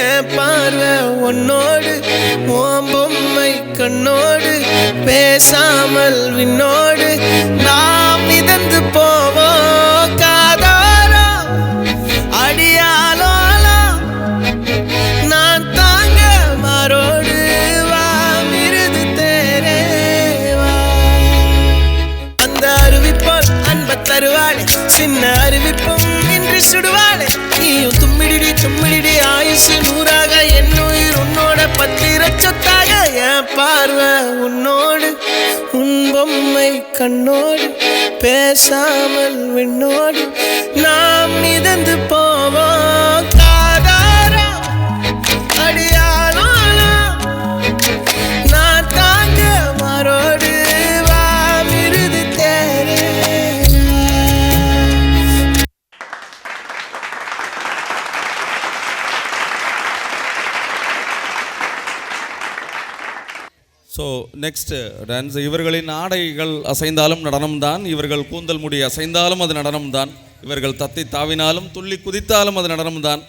என் பார்வை உன்னோடு, ஓம் பொம்மை கண்ணோடு, பேசாமல் விண்ணோடு நாம் மிதந்து போவோம் காதாரம் அடியாலோலம். நான் தாங்க மாரோடு வா மிருது தேரேவா. அந்த அருவிப்போல் அன்ப தருவாளே, சின்ன அறிவிப்பும் இன்று சுடுவாளே. நீயும் தும்மிடி தும்மிடி ஆயுசு நூறாக, என் உயிர் உன்னோட பத்திர சொத்தாக. என் பார்வை உன்னோடு, உன் பொம்மை கண்ணோடு, பேசாமல் விண்ணோடு நாம் மிதந்து போவோம் காதாரம் அடியாலோலம். நான் தாங்க மாரோடு வா மிருது தேரே. So next dance. இவர்களின் ஆடைகள் அசைந்தாலும் நடனம்தான், இவர்கள் கூந்தல் முடி அசைந்தாலும் அது நடனம்தான், இவர்கள் தத்தி தாவினாலும் துள்ளி குதித்தாலும் அது நடனம்தான்,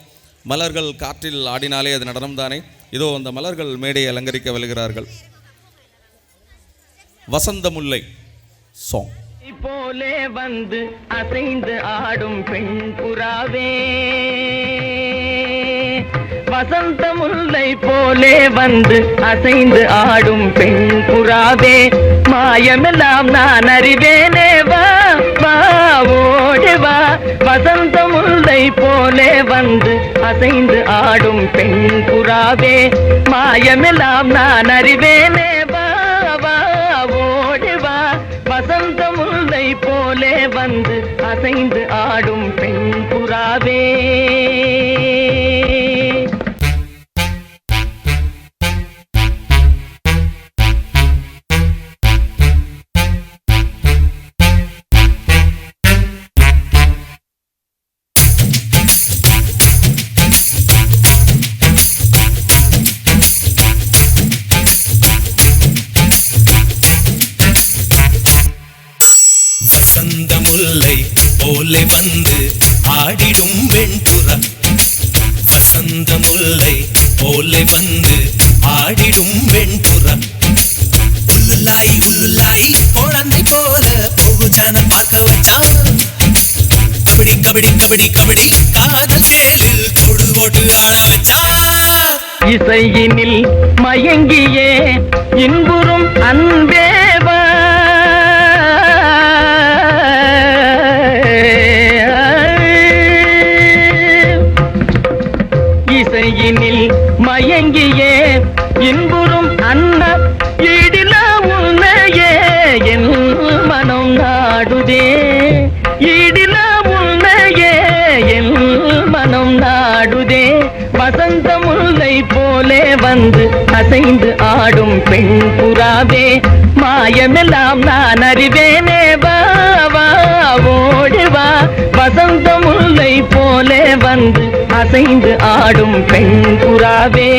மலர்கள் காற்றில் ஆடினாலே அது நடனம்தானே. இதோ அந்த மலர்கள் மேடையை அலங்கரிக்க வருகிறார்கள். வசந்த முல்லை சாங். போலே வந்து அசைந்து ஆடும் பெண் புறாவே, வசந்த முல்லை போலே வந்து அசைந்து ஆடும் பெண் புறாவே, மாயமெல்லாம் நான் அறிவேனே, வா வா ஓடி வா. வசந்த முல்லை போலே வந்து அசைந்து ஆடும் பெண் புறாவே, மாயமெல்லாம் நான் அறிவேனே, வா வா ஓடி வா. வசந்த முல்லை போலே வந்து அசைந்து ஆடும் பெண் புறாவே. வசந்த முல்லை போலே வந்து ஆடிடும் வெண்புறா, வசந்த முல்லை போலே வந்து ஆடிடும் வெண்புறா. உள்ளுலாய் உள்ளுலாய் குழந்தை போல போகுஜான பார்க்க வச்சான். கபடி கபடி கபடி கபடி காதல் சேலில் தொடு போட்டு ஆட வச்சான். இசையினில் மயங்கியே இன்புறும் அன்பேவா, இசையினில் மயங்கியே இன்புறும் அன்ன ஈடில உன்னையே என் மனம் நாடுதே, ஈடில உன்னையே என் மனம் நாடுதே. வசந்த முல்லை போலே வந்து அசைந்து ஆடும் பெண் புறாவே, மாயமெல்லாம் நான் அறிவேனே, வா வா ஓடி வா. வசந்த முல்லை போலே வந்து அசைந்து ஆடும் பெண் புறாவே.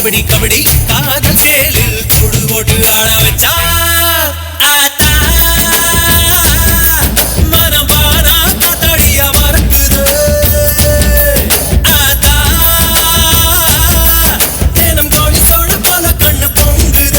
கபடி கபடி காதல் சேலில் தொடு போட்டு ஆட வச்சா ஆத்தா மனம் பானா காத்தாடியா மறக்குது ஆத்தா தினம் கோழி சோழ போல கண்ணு பொங்குது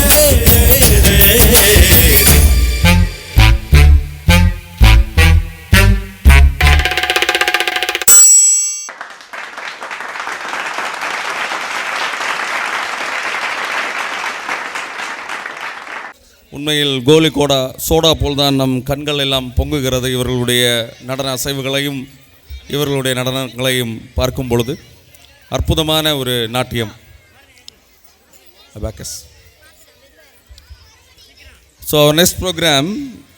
உண்மையில் கோலி கோடா சோடா போல்தான் நம் கண்கள் எல்லாம் பொங்குகிறது இவர்களுடைய நடன அசைவுகளையும் இவர்களுடைய நடனங்களையும் பார்க்கும் பொழுது அற்புதமான ஒரு நாட்டியம். Abacus. So our next program,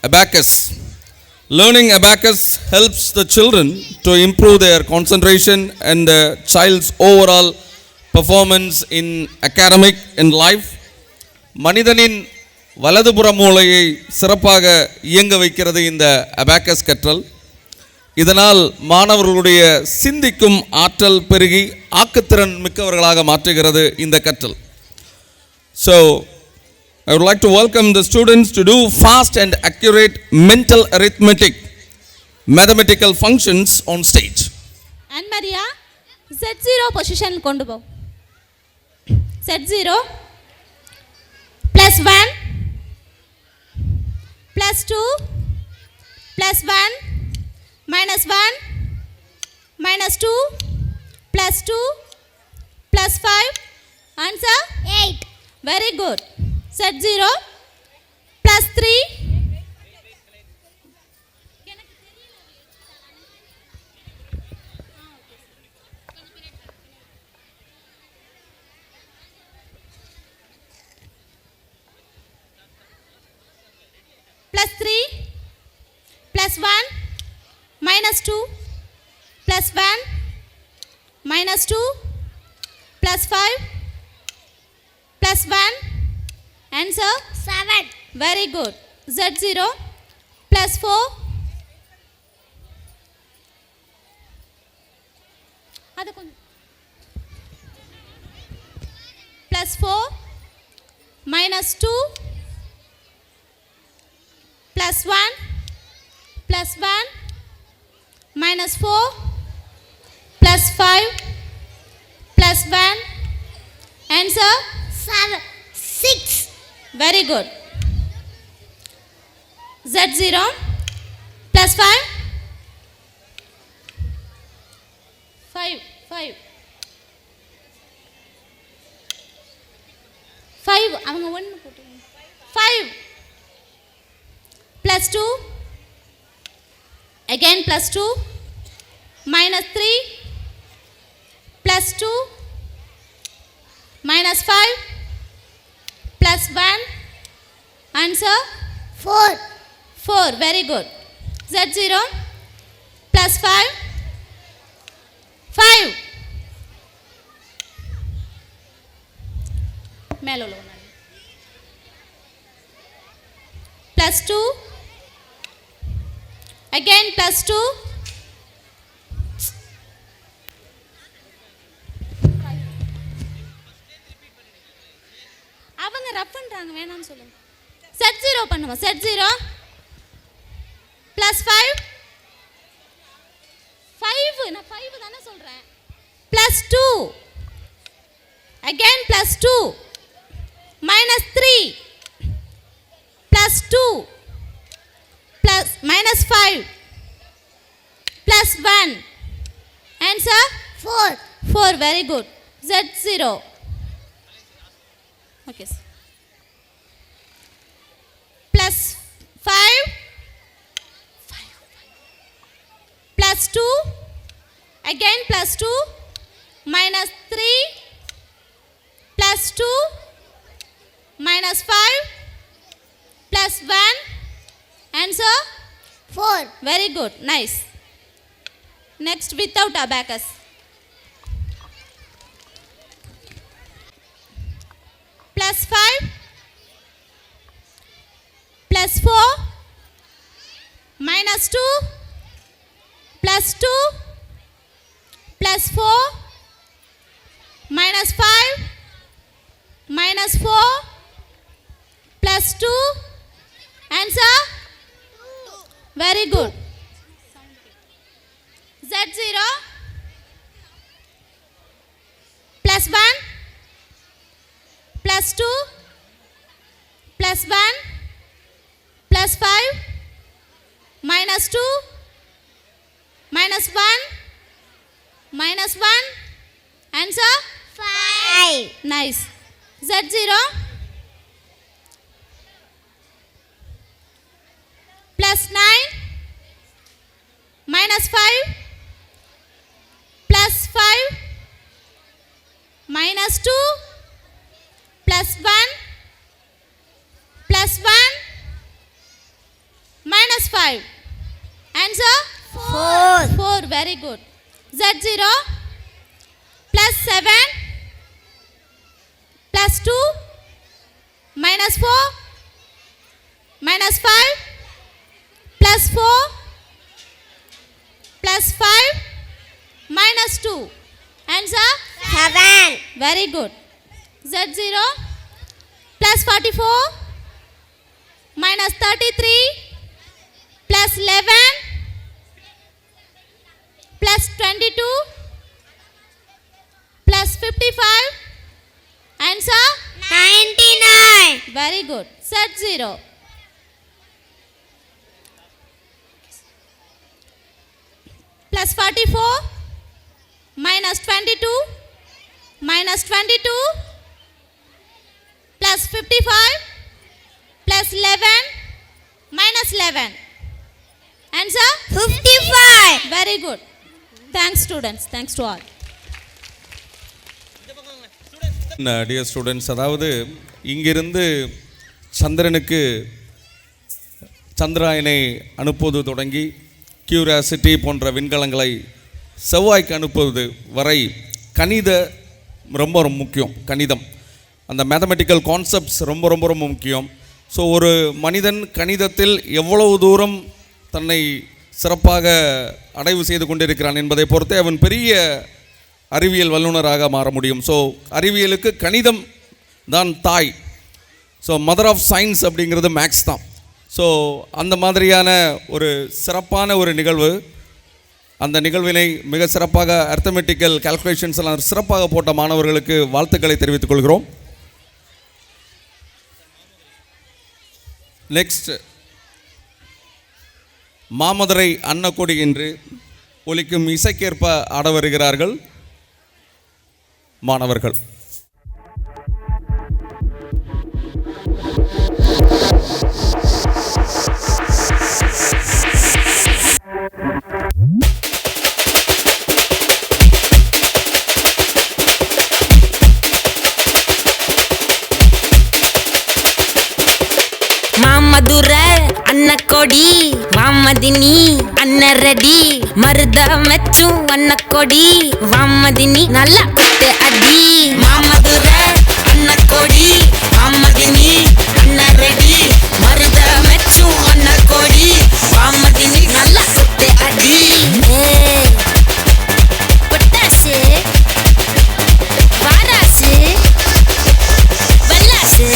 Abacus. Learning abacus helps the children to improve their concentration and the child's overall performance in academic and life. மனிதனின் வலதுபுற மூளையை சிறப்பாக இயங்க வைக்கிறது இந்த அபாக்கஸ் கற்றல். இதனால் மாணவர்களுடைய சிந்திக்கும் ஆற்றல் பெருகி ஆக்கத்திறன் மிக்கவர்களாக மாற்றுகிறது இந்த கற்றல். So I would like to welcome the students to do fast and accurate mental arithmetic mathematical functions on stage. And Maria, Z0 position kondu po. Z0 plus 1 plus 2 plus 1 minus 1 minus 2 plus 2 plus 5 answer 8. Very good. Z0 plus 3 plus 3 plus 1 minus 2 plus 1 minus 2 plus 5 plus 1 answer 7. Very good. Z0 plus 4 plus 4 minus 2 plus 1 plus 1 minus 4 plus 5 plus 1 answer 6. Very good. Z0 plus 5 அவங்க 1 போட்டு 5 plus 2 again plus 2 minus 3 plus 2 minus 5 plus 1 answer 4. Very good. Z0 plus 5 மேலோல plus 2 again plus 2 அவங்க ரப் பண்றாங்க வேணாம்னு சொல்லுங்க. Z0 பண்ணுவோம். Z0 plus 5 நான் 5 தானே சொல்றேன் plus 2 again plus 2 minus 3 plus 2 plus minus 5 plus 1 answer 4. Very good. Z0 okay plus 5 plus 2 again plus 2 minus 3 plus 2 minus 5 plus 1 answer 4. Very good. Nice. Next without abacus. Plus 5 plus 4 minus 2 plus 2 plus 4 minus 5 minus 4 plus 2. Answer? Very good. Z0 plus 1 plus 2 plus 1 plus 5 minus 2 minus 1 minus 1. Answer? 5. Nice. Z0 plus 9 minus 5 plus 5 minus 2 plus 1 plus 1 minus 5. Answer? 4. 4. Very good. Z0 plus 7 plus 2 minus 4 minus 5 plus 4 plus 5 minus 2. Answer? 7. Very good. Z0 plus 44 minus 33 plus 11 plus 22 plus 55. Answer? 99. Very good. Z0 plus 44 minus 22 minus 22 plus 55 plus 11 minus 11. Answer? 55. Very good. Thanks students. Thanks to all. Dear students, அதாவது இங்கிருந்து சந்திரனுக்கு சந்திராயனை அனுப்புவது தொடங்கி curiosity போன்ற விண்கலங்களை செவ்வாய்க்கு அனுப்புவது வரை ரொம்ப முக்கியம். கணிதம், அந்த மேத்தமெட்டிக்கல் கான்செப்ட்ஸ் ரொம்ப ரொம்ப ரொம்ப முக்கியம். ஸோ ஒரு மனிதன் கணிதத்தில் எவ்வளவு தூரம் தன்னை சிறப்பாக அடைவு செய்து கொண்டிருக்கிறான் என்பதை பொறுத்தே அவன் பெரிய அறிவியல் வல்லுநராக மாற முடியும். ஸோ அறிவியலுக்கு கணிதம் தான் தாய். ஸோ மதர் ஆஃப் சயின்ஸ் அப்படிங்கிறது மேக்ஸ் தான். ஸோ அந்த மாதிரியான ஒரு சிறப்பான ஒரு நிகழ்வு. அந்த நிகழ்வினை மிக சிறப்பாக அர்த்தமெட்டிக்கல் கால்குலேஷன்ஸ் எல்லாம் சிறப்பாக போட்ட மாணவர்களுக்கு வாழ்த்துக்களை தெரிவித்துக் கொள்கிறோம். நெக்ஸ்ட், மாமதுரை அன்னக்கொடி என்று ஒலிக்கும் இசைக்கேற்ப ஆட வருகிறார்கள் மாணவர்கள். மாமதுரை அன்னக்கொடி வாமதினி அன்னரடி மருத மெச்சும் அன்னக்கொடி வாமதினி நல்லா குத்து அடி. மாமதுரை அன்னக்கொடி வாமதினி அன்னரடி மருத மெச்சும் அன்னக்கொடி வாமதினி நல்லா குத்து அடி. பொட்டாசு வாராசு வல்லாசு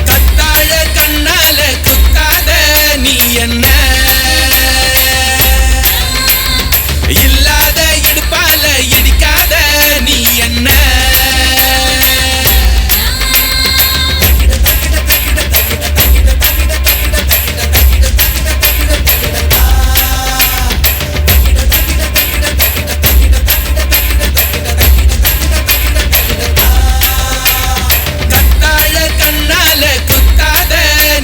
கத்தாழ கண்ணால குத்தாத நீ என்ன இல்லாத இடுப்பால இடிக்காத நீ என்ன கத்தாழ கண்ணால குத்தாத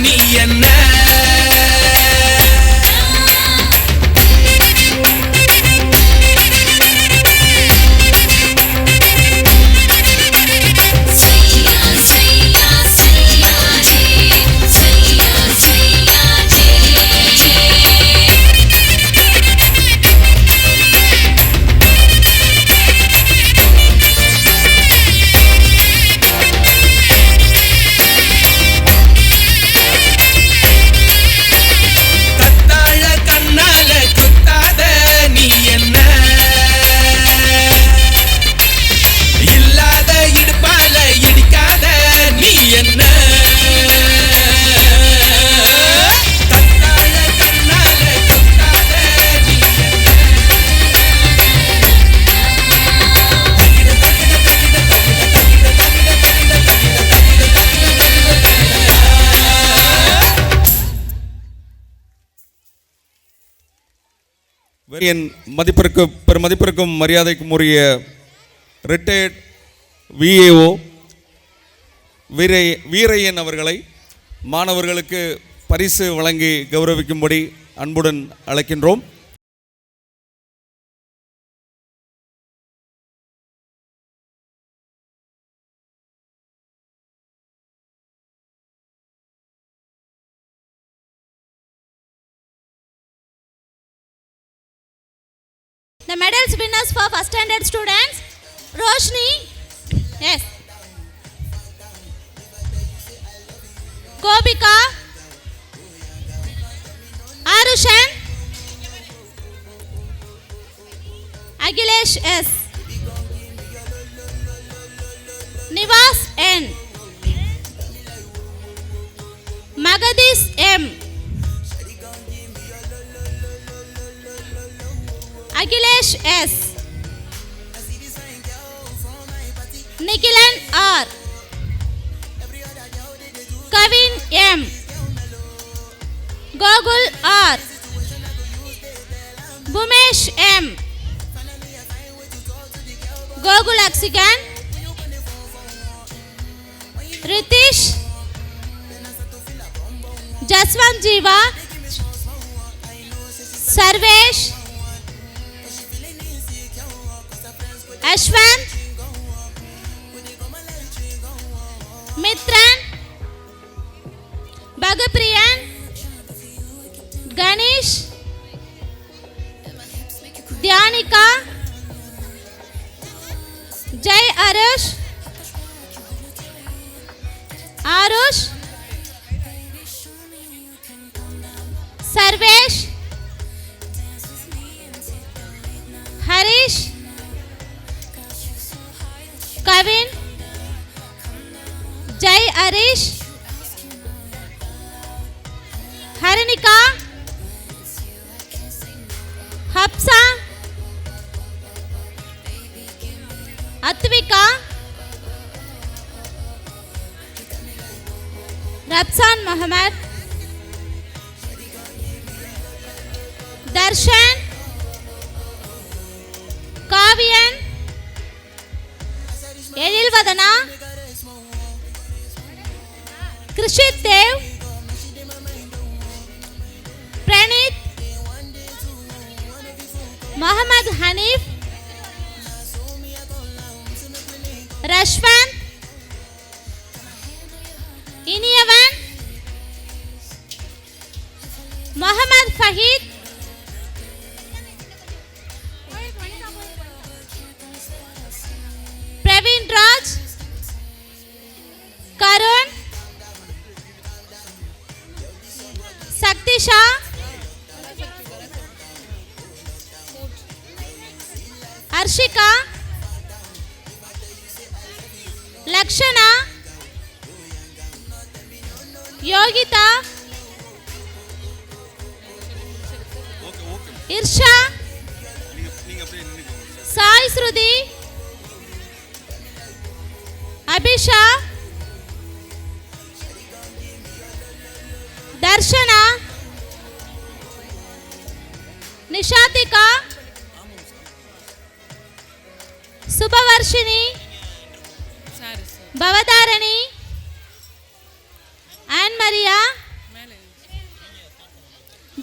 நீ என்ன கத்தாழ கண்ணால குத்தாத நீ என்ன இல்லாத இடுப்பால இடிக்காத நீ என்ன கத்தாழ கண்ணால குத்தாத நீ என் பெருமதிப்பிற்கும் மரியாதைக்கும் உரிய ரிட்டையர்ட் விஏஓ வீரையன் அவர்களை மாணவர்களுக்கு பரிசு வழங்கி கௌரவிக்கும்படி அன்புடன் அழைக்கின்றோம். The medals winners for first standard students, Roshni, yes, Gopika, Arushan, Agilesh S, Nivas N, Magadis M, Agilesh S, Nikhilan R, Kavin M, Gogul R, Bumesh M, Gogul Aksigan, Ritish, Jaswant Jiva, Sarvesh, Ashwant, Mitran, Bagapriyan, Ganesh, Dhyanika, Jai Arush, Arush, Sarvesh, Harish, Kavin, Jai Arish, Haranika, Hapsa, Atvika, Rabsan Muhammad, Darshan, Kavian, Edilvadana, Krishit Dev, Pranit, Muhammad Hanif, Rashwan, Iniyavan, Muhammad Fahid, Lakshana, Yogitha, Irsha, Sai Sruthi, Abisha, Dharshana, Nishathika, Subavarshini, Bhavatharani, Ann Maria,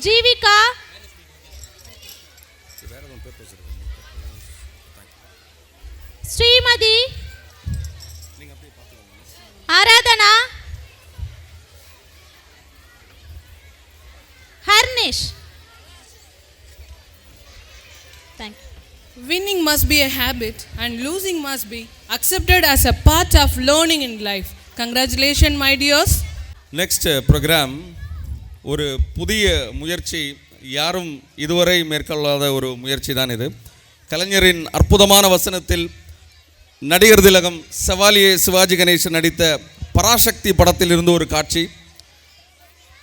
Jeevika, Srimathi, Aradhana, Harnish. Winning must be a habit and losing must be accepted as a part of learning in life. Congratulations, my dears. Next programme ஒரு புதிய முயற்சி, யாரும் இதுவரை மேற்கொள்ளாத ஒரு முயற்சி தான் இது. கலைஞரின் அற்புதமான வசனத்தில் நடிகர் திலகம் செவாலியே சிவாஜி கணேசன் நடித்த பராசக்தி படத்தில் இருந்து ஒரு காட்சி.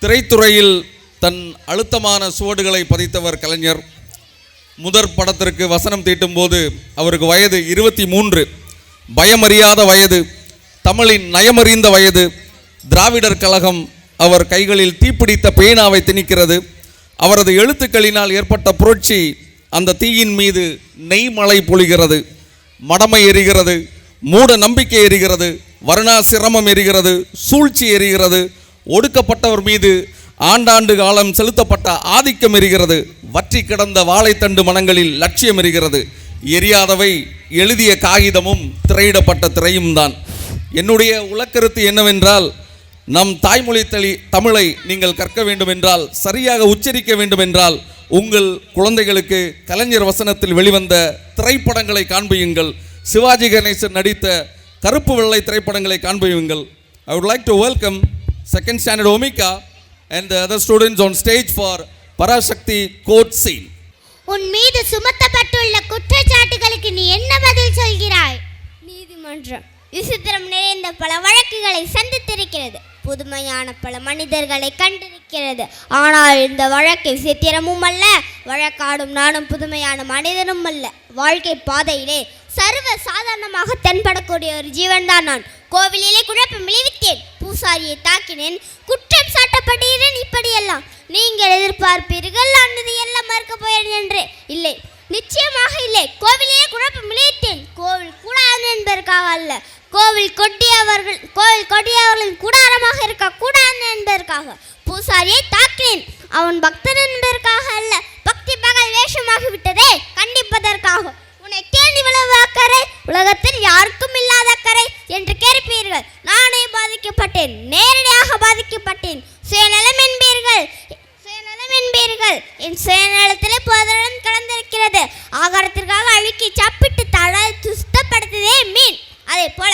திரைத்துறையில் தன் அழுத்தமான சுவடுகளை பதித்தவர் கலைஞர். முதற் படத்திற்கு வசனம் தீட்டும் போது அவருக்கு வயது 23. பயமறியாத வயது, தமிழின் நயமறிந்த வயது. திராவிடர் கழகம் அவர் கைகளில் தீப்பிடித்த பேனாவை திணிக்கிறது. அவரது எழுத்துக்களினால் ஏற்பட்ட புரட்சி அந்த தீயின் மீது நெய்மழை பொழிகிறது. மடமை எரிகிறது, மூட நம்பிக்கை எரிகிறது, வருணாசிரமம் எரிகிறது, சூழ்ச்சி எரிகிறது, ஒடுக்கப்பட்டவர் மீது ஆண்டாண்டு காலம் செலுத்தப்பட்ட ஆதிக்கம் எரிகிறது, வற்றி கிடந்த வாழைத்தண்டு மனங்களில் லட்சியம் எரிகிறது. எரியாதவை எழுதிய காகிதமும் திரையிடப்பட்ட திரையும் தான். என்னுடைய உலக்கருத்து என்னவென்றால், நம் தாய்மொழி தமிழை நீங்கள் கற்க வேண்டும் என்றால், சரியாக உச்சரிக்க வேண்டும் என்றால், உங்கள் குழந்தைகளுக்கு கலைஞர் வசனத்தில் வெளிவந்த திரைப்படங்களை காண்பியுங்கள். சிவாஜி கணேசன் நடித்த கருப்பு வெள்ளை திரைப்படங்களை காண்பியுங்கள். I would like to welcome second standard Omika and the other students on stage for Parashakti quote scene. உன் மீது சுமத்தப்பட்டுள்ள குற்றச்சாட்டுகளுக்கு நீ என்ன பதில் சொல்கிறாய்? நீதிமன்றம் விசித்திரம் நிறைந்த பல வழக்குகளை சந்தித்திருக்கிறது, புதுமையான பல மனிதர்களை கண்டிருக்கிறது. ஆனால் இந்த வழக்கு விசித்திரமும் அல்ல, வழக்காடும் நானும் புதுமையான மனிதனும் அல்ல. வாழ்க்கை பாதையிலே சர்வ சாதாரணமாக தென்படக்கூடிய ஒரு ஜீவன் தான் நான். கோவிலிலே குழப்பம் விளைவித்தேன், பூசாரியை தாக்கினேன், குற்றம் சாட்டப்படுகிறேன். இப்படியெல்லாம் நீங்கள் எதிர்பார்ப்பீர்கள் நான் இது எல்லாம் மறுக்க போகிறேன் என்று. இல்லை, நிச்சயமாக இல்லை. கோவிலிலே குழப்பம் விளைவித்தேன், கோவில் கூடாது என்பதற்காக அல்ல, கோவில் கொடியவர்களின் கூடாரமாக இருக்கக்கூடாது என்பதற்காக. பூசாரியை தாக்கினேன், அவன் பக்தன் என்பதற்காக அல்ல, பக்தி பகல் வேஷமாகிவிட்டதே கண்டிப்பதற்காக. உன்னை கேள்வி இவ்வளவு அக்கறை, உலகத்தில் யாருக்கும் இல்லாத அக்கறை என்று கேட்பீர்கள். நானே பாதிக்கப்பட்டேன், நேரடியாக பாதிக்கப்பட்டேன். சுயநலம் என்பீர்கள், என் சுயநலத்தில் போதலும் கலந்திருக்கிறது. ஆகாரத்திற்காக அழுக்கி சாப்பிட்டு தழை சுத்தப்படுத்ததே மீன். அதே போல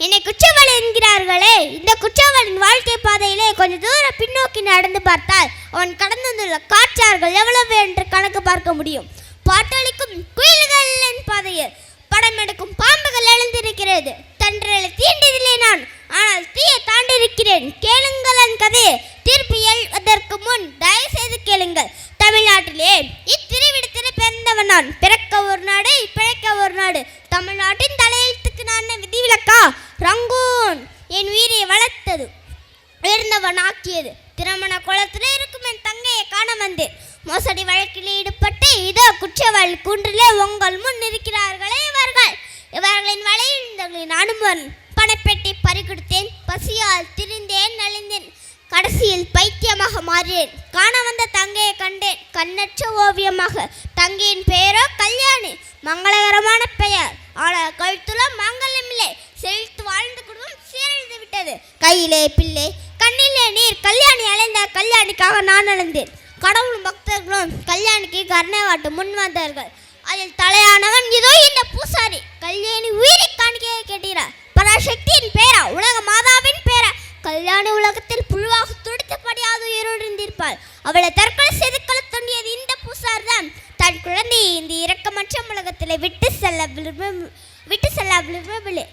என்னை குற்றவாளி என்கிறார்களே, இந்த குற்றவாளியின் வாழ்க்கை பாதையிலே கொஞ்சம் தூரம் பின்னோக்கி நடந்து பார்த்தால் அவன் கடந்து வந்துள்ள காற்றார்கள் எவ்வளவு என்று கணக்கு பார்க்க முடியும். பாட்டளிக்கும் குயில்களின் பாதையில் படம் எடுக்கும் பாம்புகள் எழுந்திருக்கிறது. தன்றலை தீண்டியதில்லை நான், ஆனால் தீயை தாண்டிருக்கிறேன். கேளுங்கள் என் கதையை, தீர்ப்பு எழுவதற்கு முன் தயவு செய்து கேளுங்கள். தமிழ்நாட்டிலே இத்திருவிடத்தில் பிறந்தவன் நான். பிறக்க ஒரு நாடு, பிழைக்க ஒரு நாடு. தமிழ்நாட்டின் தலையெழுத்துக்கு நான் விதிவிலக்கா? ரங்கூன் என் உயிரை வளர்த்தது, உயர்ந்தவன் ஆக்கியது. திருமண குளத்தில் இருக்கும் என் தங்கையை காண வந்தேன். மோசடி வழக்கில் ஈடுபட்டு இதோ குற்றவாளி குன்றிலே உங்கள் முன் இருக்கிறார்களே இவர்களின் வலையில் நானும் பணப்பெட்டி பறிகொடுத்தேன். பசியால் திரிந்தேன், நலிந்தேன், கடைசியில் பைத்தியமாக மாறினேன். காண வந்த தங்கையை கண்டேன், கண்ணற்ற ஓவியமாக. தங்கையின் பெயரோ கல்யாணி, மங்களகரமான பெயர். ஆனால் கழுத்துல மங்களம் இல்லை. செழித்து வாழ்ந்த குடும்பம் சீரழிந்து விட்டது. கையிலே பிள்ளை, கண்ணிலே நீர். கல்யாணி அலைந்த கல்யாணிக்காக நான் அலைந்தேன். கடவுளும் பக்தர்களும் கல்யாணிக்கு கருணை காட்ட முன் வந்தார்கள். அதில் தலையானவன் இதோ இந்த பூசாரி. கல்யாணி உயிரை காணிக்கையை கேட்கிறார். பராசக்தியின் பேரா, உலக மாதாவின் பேரா. கல்யாணி உலகத்தில் புழுவாக துடித்தபடியாவது உயிரிழந்திருப்பாள். அவளை தற்கொலை செய்து கொள்ள தோண்டியது இந்த பூசாரி தான். தன் குழந்தையை இந்த இரக்கமற்ற உலகத்தில் விட்டு செல்ல விரும்பவில்லை.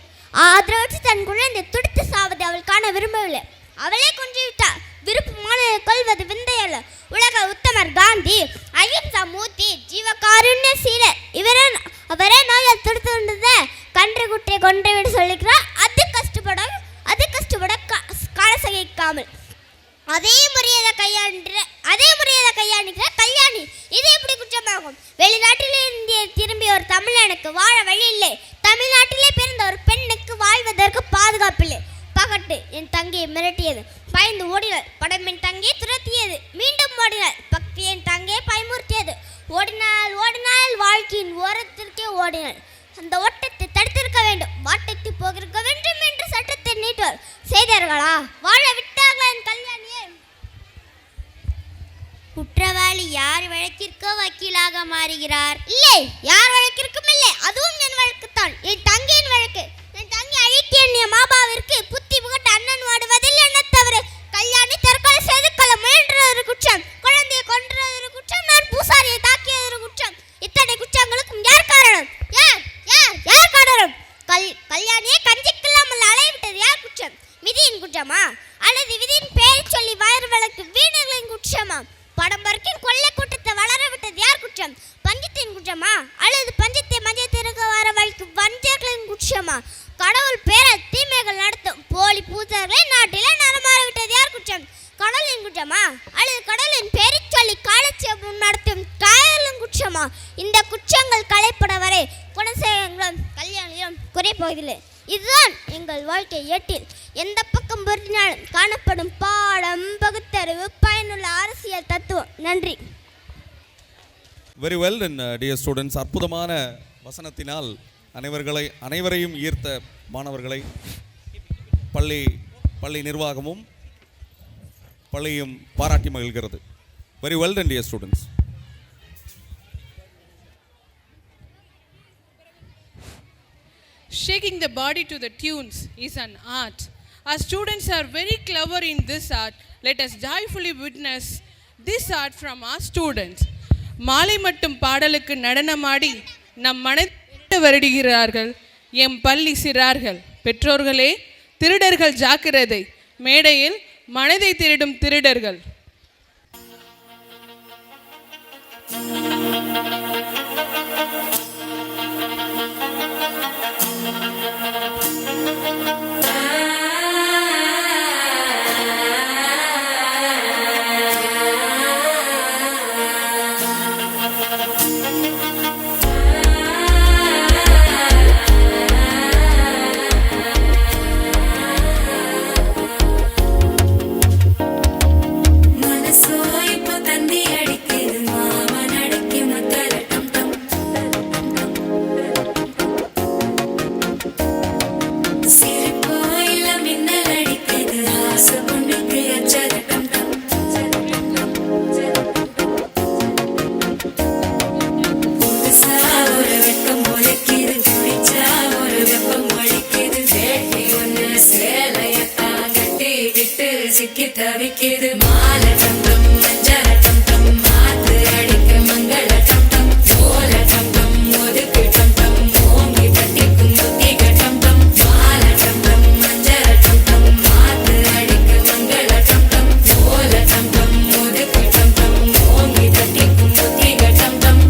அதை வச்சு தன் குழந்தை துடித்து சாவதை அவள் காண விரும்பவில்லை. அவளே கொன்று விட்டார். விருப்பமான கொள்வது விந்தையல்ல. உலக உத்தமர் காந்தி, அகிம்சா மூர்த்தி, ஜீவகாருண்ய சீலர் அவரே நோயால் துடித்து கொண்டத கன்று குட்டியை கொன்று விட சொல்லிக்கிறார். அது கஷ்டப்பட கால சகிக்காமல் அதே முறையை கையாண்டுகிற கல்யாணி. இது எப்படி குற்றமாகும்? வெளிநாட்டிலே இந்திய திரும்பிய ஒரு தமிழனுக்கு வாழ வழி இல்லை. தமிழ்நாட்டிலே பிறந்த ஒரு பெண்ணுக்கு வாழ்வதற்கு பாதுகாப்பில்லை. பகட்டு என் தங்கையை மிரட்டியது. பயந்து ஓடினாள். படம் என் தங்கையை துரத்தியது. மீண்டும் ஓடினாள். பக்தி என் தங்கையை பயமுறுத்தியது. ஓடினாள் வாழ்க்கையின் ஓரத்திற்கே ஓடினாள். அந்த ஓட்டத்தை தடுத்திருக்க வேண்டும். வாட்டத்தை போகிருக்க வேண்டும் என்று சட்டத்தை நீட்டுவார் செய்தார்களா? வாழ விட்டார்கள் என் கல்யாணியை. குற்றவாளி யார் வழக்கிற்கோ வக்கீலாக மாறுகிறார்? இல்லை, யார் வழக்கிற்கும் இல்லை. அதுவும் என் வழக்குத்தான், என் தங்கையின் வழக்கு. என் தங்கை அழைத்து எண்ணிய மாபாவிற்கு புத்தி புகட்ட அண்ணன் வாடுவதில் என்ன தவறு? கல்யாணி தற்கொலை செய்து கொள்ள முயன்றது ஒரு குற்றம். குழந்தையை கொன்றது ஒரு குற்றம். நான் பூசாரியை தாக்கியது ஒரு குற்றம். இத்தனை குற்றங்களுக்கும் யார் காரணம்? யார் காரணம்? கல்யாணியை கஞ்சிக்கல்லாமல் அலைவிட்டது யார் குற்றம்? விதியின் குற்றமா அல்லது விதியின் பெயரை சொல்லி வயிறு வழக்கு வீணர்களின் குற்றமா? படம் வரைக்கும் கொள்ளை கூட்டத்தை வளர விட்டது யார் குற்றம்? பஞ்சத்தின் குற்றமா அல்லது பஞ்சத்தை மஞ்சத்திற்கு வர வழக்கு வஞ்சர்களின் குற்றமா? கடவுள் பேர தீமைகள் நடத்தும் போலி பூஜர்களை நாட்டில நடமாற விட்டது யார் குற்றம்? கடவுளின் குற்றமா அல்லது கடவுளின் பேரை சொல்லி காலட்சேபம் நடத்தும் தாயர்களின் குற்றமா? இந்த குற்றங்கள் களைப்பட வரை குணசேகங்களும் கல்யாணியும் குறைப்போவதில்லை. இதுதான் எங்கள் வாழ்க்கை ஏட்டில் எந்த பக்கம் பொருத்தினாலும் காணப்படும் பாடம், பகுத்தறிவு, பயனுள்ள அரசியல் தத்துவம். நன்றி. Very well done dear students. அற்புதமான வசனத்தினால் அனைவரையும் ஈர்த்த மாணவர்களை பள்ளி நிர்வாகமும் பள்ளியும் பாராட்டி மகிழ்கிறது. Very well done dear students. Shaking the body to the tunes is an art. Our students are very clever in this art. Let us joyfully witness this art from our students. மாலை மட்டும் பாடலுக்கு நடனமாடி நம் மனதை வருடுகிறார்கள் M பள்ளி சிறார்கள். பெற்றோர்களே, திருடர்கள் ஜாக்கிரதை. மேடையில் மனதை திருடும் திருடர்கள். தவிக்கிது மாலை தந்தம் மஞ்சள் தந்தம் மாத்து அடிக்க மங்கள தந்தம் ஓல தந்தம் ஒதுக்கு தந்தம் ஓங்கி தட்டிக்கும் ஒத்திக தந்தம் மாலை தந்தம் மஞ்சள் தந்தம் மாத்து அடிக்க மங்கள தந்தம் ஓல தந்தம் ஒதுக்கு தந்தம் ஓங்கி தட்டிக்கும் ஒத்திக தந்தம்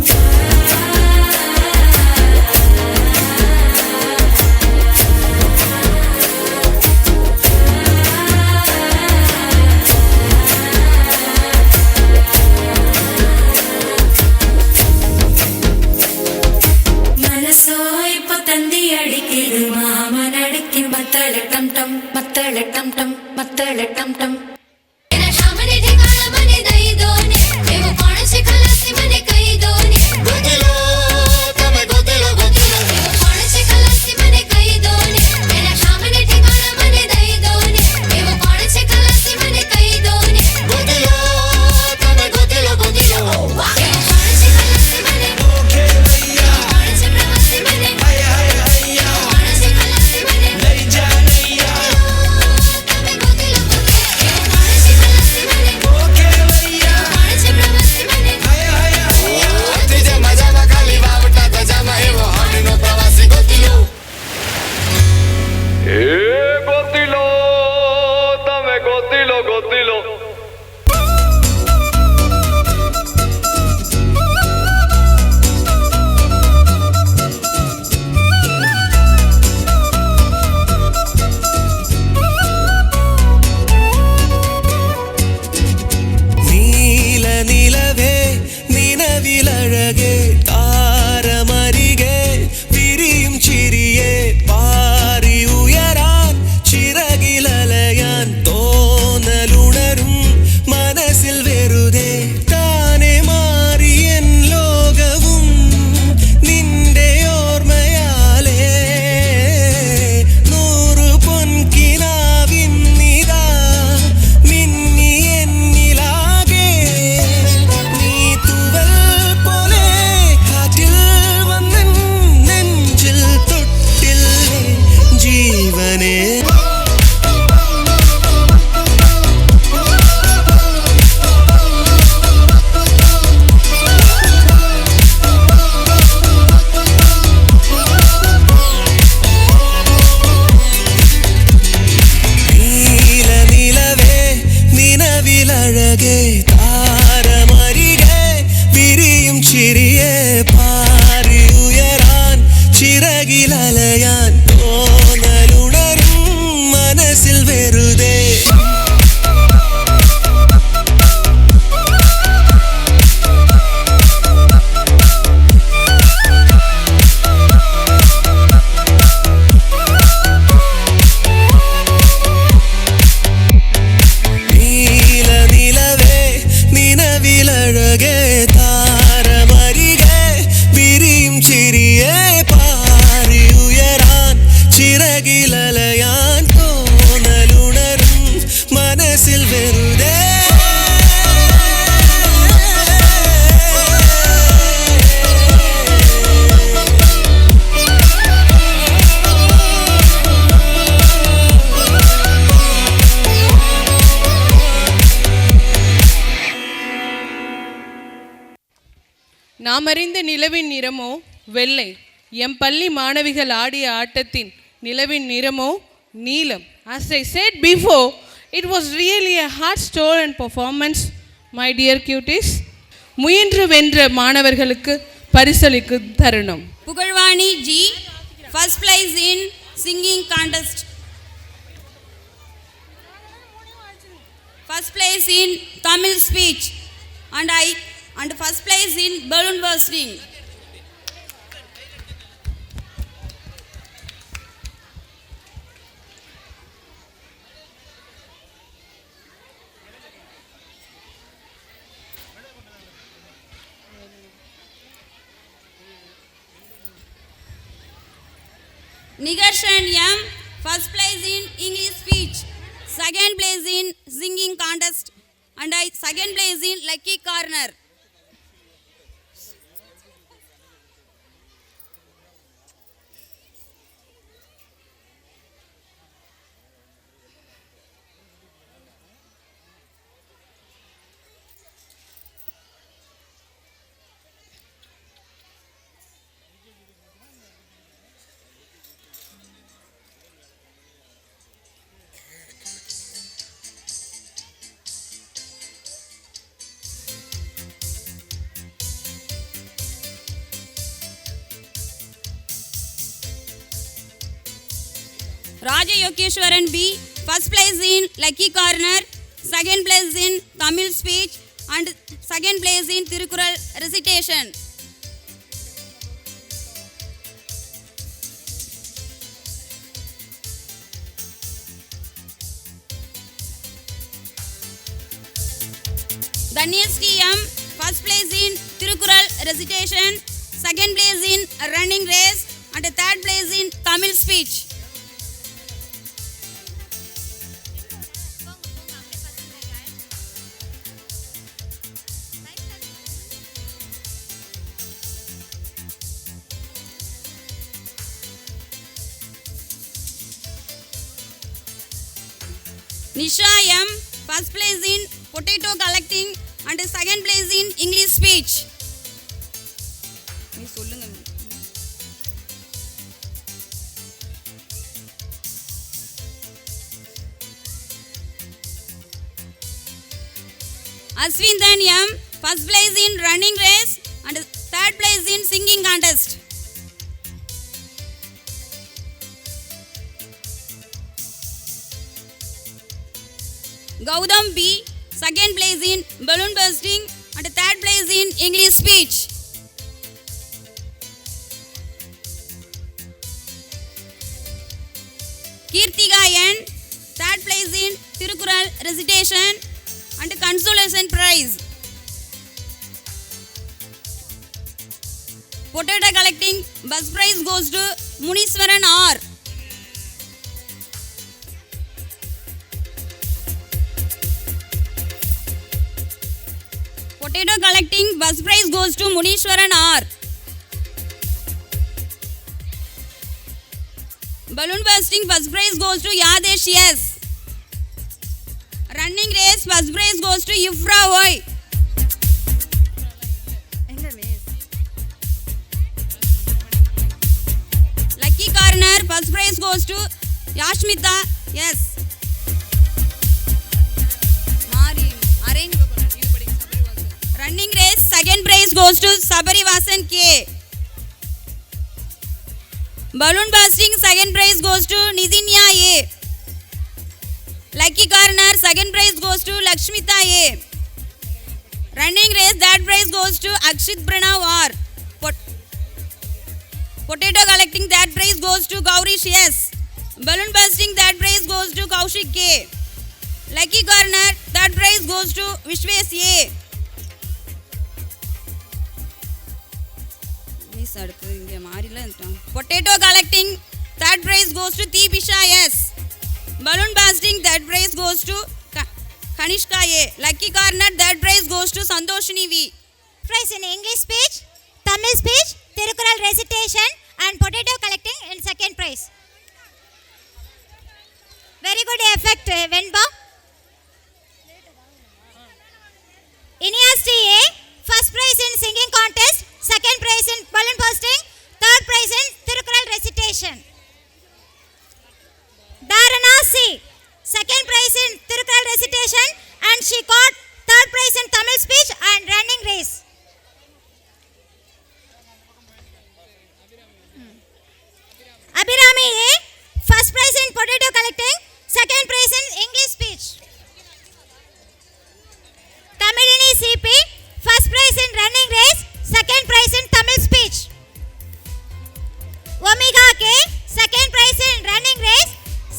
അലയാൻ തോന്നലുണരും മനസ്സിൽ വെറുതെ நாம் அறிந்த நிலவின் நிறமோ வெள்ளை, எம் பள்ளி மாணவிகள் ஆடிய ஆட்டத்தின் நிலவின் நிறமோ நீலம். As I said before, it was really a heart-stolen performance, my dear cuties. முயன்று வென்ற மாணவர்களுக்கு பரிசளிக்கும் தருணம். புகழ்வாணி G, first place in singing contest. First place in Tamil speech and first place in balloon bursting. Nigarshan M, first place in English speech, second place in singing contest and second place in lucky corner. Raja Yokeshwaran B, first place in lucky corner, second place in Tamil speech and second place in Tirukural recitation. Danyasti M, first place in Tirukural recitation, second place in running race and third place in Tamil speech. Nisha M, first place in potato collecting and second place in English speech. Aswindan M, first place in running race and third place in singing contest. Gautam B, second place in balloon bursting and third place in English speech. Kirtika N, third place in Tirukural recitation and consolation prize. Potato collecting bus prize goes to Muniswaran R. Potato collecting bus prize goes to Munishwaran R. Balloon bursting bus prize goes to Yadesh S. Running race bus prize goes to Yufra Y. Lucky corner bus prize goes to Yashmita S. Running race second prize goes to Sabarivasan K. Balloon bursting, second prize goes to Nidinya A. Lucky corner, second prize goes to Lakshmita A. Running race, that prize goes to Akshit Pranav R. Potato collecting, that prize goes to Gaurish S. Balloon bursting, that prize goes to Kaushik K. Lucky corner, that prize goes to Vishwesh A. Potato collecting, that prize goes to Tibisha S. Balloon bursting, that prize goes to Kanishka A. Lucky corner, that prize goes to Santoshini V. Prize in English speech, Tamil speech, Tirukural recitation and potato collecting in second prize. Very good effect, Venba. Ineas TA, first prize in singing contest, second prize in balloon bursting, third prize in Tirukural recitation. Dharana C, second prize in Tirukural recitation and she got third prize in Tamil speech and running race. Abhirami A, first prize in potato collecting, second prize in English speech. Tamilini CP, first prize in running race, second prize in Tamil speech. Omega K, second prize in running race,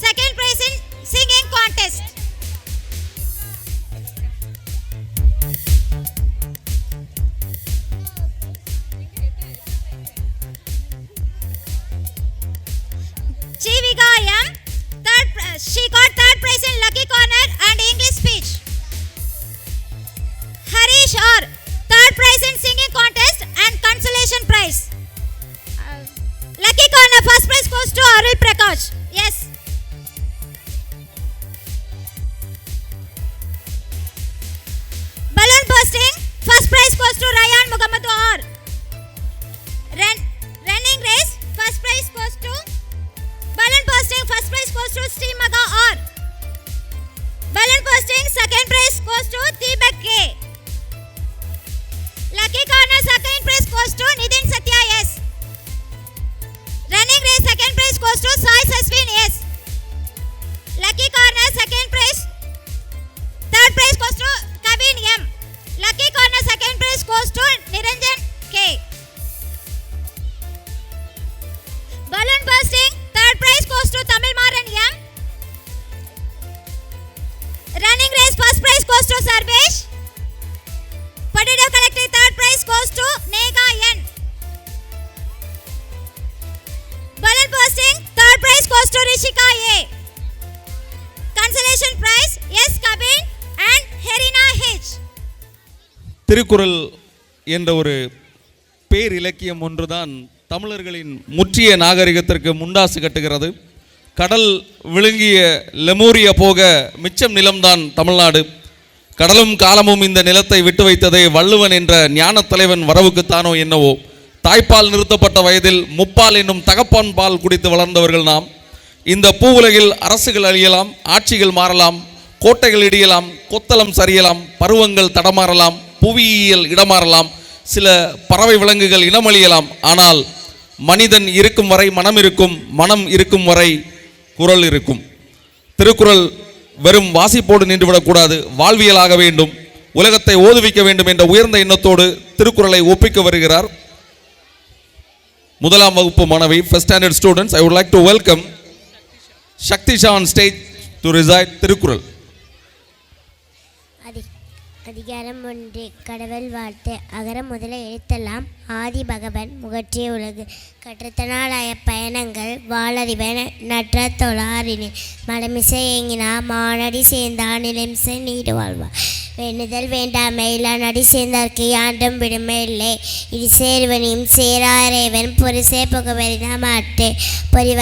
second prize in singing contest. Chivika M, she got third prize in Lucky Corner and English speech. Harish R, third prize in singing contest and consolation prize. Lucky Corner, first prize goes to Arul Prakash. Yes. Balloon bursting, first prize goes to Ryan Muhammad R. Running race, first prize goes to balloon bursting, first prize goes to Steve Maga R. Balloon bursting, second prize goes to Deepak K. Lucky corner, second prize goes to Nidin Satya S. Running race, second prize goes to Sai Saswin S. Lucky corner, second prize, third prize goes to Kavin M. Lucky corner, second prize goes to Niranjan K. Balloon bursting, third prize goes to Tamil Maran M. Running race, first prize goes to Sarvesh. Potato collecting, third prize goes to Nega N. Balloon bursting, third prize goes to Rishika A. Consolation prize, S. Kabin and Herina H. Thirukkural என்ற ஒரு பேர் இலக்கியம் ஒன்றுதான் தமிழர்களின் முற்றிய நாகரிகத்திற்கு முண்டாசு கட்டுகிறது. கடல் விழுங்கிய லெமூரிய போக மிச்சம் நிலம்தான் தமிழ்நாடு. கடலும் காலமும் இந்த நிலத்தை விட்டு வைத்ததே வள்ளுவன் என்ற ஞான தலைவன் வரவுக்குத்தானோ என்னவோ. தாய்ப்பால் நிறுத்தப்பட்ட வயதில் முப்பால் என்னும் தகப்பான் பால் குடித்து வளர்ந்தவர்கள் நாம். இந்த பூவுலகில் அரசுகள் அழியலாம், ஆட்சிகள் மாறலாம், கோட்டைகள் இடியலாம், கொத்தளம் சரியலாம், பருவங்கள் தடமாறலாம், புவியியல் இடமாறலாம், சில பறவை விலங்குகள் இனமழியலாம். ஆனால் மனிதன் இருக்கும் வரை மனம் இருக்கும், மனம் இருக்கும் வரை குறள் இருக்கும். திருக்குறள் வெறும் வாசிப்போடு நின்றுவிடக்கூடாது, வாழ்வியலாக வேண்டும், உலகத்தை ஓதுவிக்க வேண்டும் என்ற உயர்ந்த எண்ணத்தோடு திருக்குறளை ஒப்பிக்க வருகிறார் முதலாம் வகுப்பு மாணவி, first standard students. I would like to welcome Shaktisha on stage to recite Thirukkural. அதிகாரம் 1, கடவுள் வாழ்த்து. அகர முதல எழுத்தெல்லாம் ஆதி பகவன் முகற்றிய உலகு கற்றத்தனாலாய பயணங்கள் வாளறிவன் நற்ற தொழாரினே மலமிசை ஏங்கினா மானடி சேர்ந்தான் நிலமிசை நீடு வாழ்வார் வேண்டுதல் வேண்டாமை இல்லா நடி சேர்ந்தார்க்கு யாண்டும் விடுமை இல்லை இது சேர்வனையும் சேராரேவன் பொரிசே புகவரிதா மாட்டே பொறிவ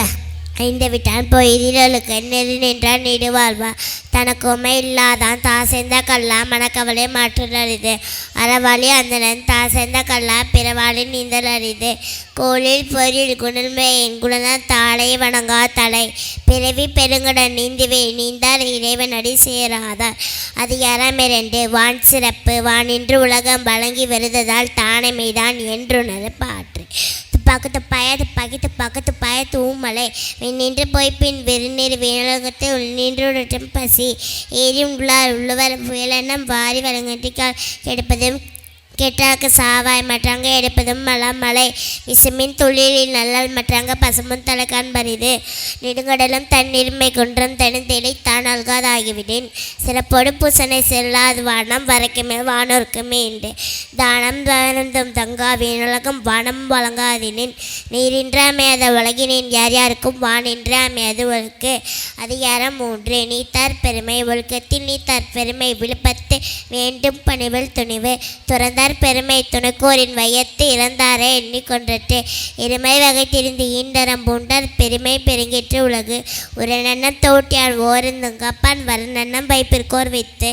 ஐந்து விட்டான் பொய்திலுக்கு நெறி நின்றான் நீடு வாழ்வா தனக்குமை இல்லாதான் தாசேர்ந்த கல்லா மனக்கவலை மாற்றல் அரிது அறவாளி அந்தனன் தாசேர்ந்த கல்லா பிறவாளி நீந்தல் அரிது கோளில் பொறியில் குணல்மையின் குணந்தான் தாளை வணங்கா தலை பிறவி பெருங்குடன் நீந்துவே நீந்தார் இறைவன் அடி சேராதார் அதிகாரம் 2 வான் சிறப்பு வானின்று உலகம் வழங்கி வருததால் தானமைதான் என்றுணர பாற்று பக்கத்து பாய தூமலை நின்று போய் பின் வெறுநீர் வீணலகத்தை நின்றுடன் பசி ஏறி உள்ளவர் புயலெண்ணம் வாரி வழங்கட்டிக்கால் கெடுப்பதும் கெட்டாக்கு சாவாய் மற்றாங்க எடுப்பதும் மலை விசுமின் தொழிலில் நல்லால் மற்றாங்க பசுமுன் தலைக்கான் பரிது நெடுங்கடலும் தண்ணீர்மை குன்றம் தனித்தேலை தான் அல்காதாகிவிடேன் சிறப்போடு பூசனை செல்லாது வானம் வரைக்குமே வானோருக்குமே என்று தானம் தானந்தம் தங்கா வீணுலகம் வானம் வழங்காதினேன் நீரின்றாமே அதை உலகினேன் யார் யாருக்கும் வானின்றாமே அது ஒழுக்கு அதிகாரம் 3 நீத்தார் பெருமை ஒழுக்கத்தில் நீத்தார் பெருமை விழுப்பத்து வேண்டும் பணிவில் துணிவு துறந்த பெருமை துணைக்கோரின் வையத்து இறந்தாரே எண்ணிக்கொண்டற்று எருமை வகை திரிந்து ஈண்டரம் பூண்டார் பெருமை பெருங்கிற்று உலகு ஒரு நன்னம் தோட்டியான் ஓரந்துங்கப்பான் வர நன்னம் வைப்பிற்கோர் வைத்து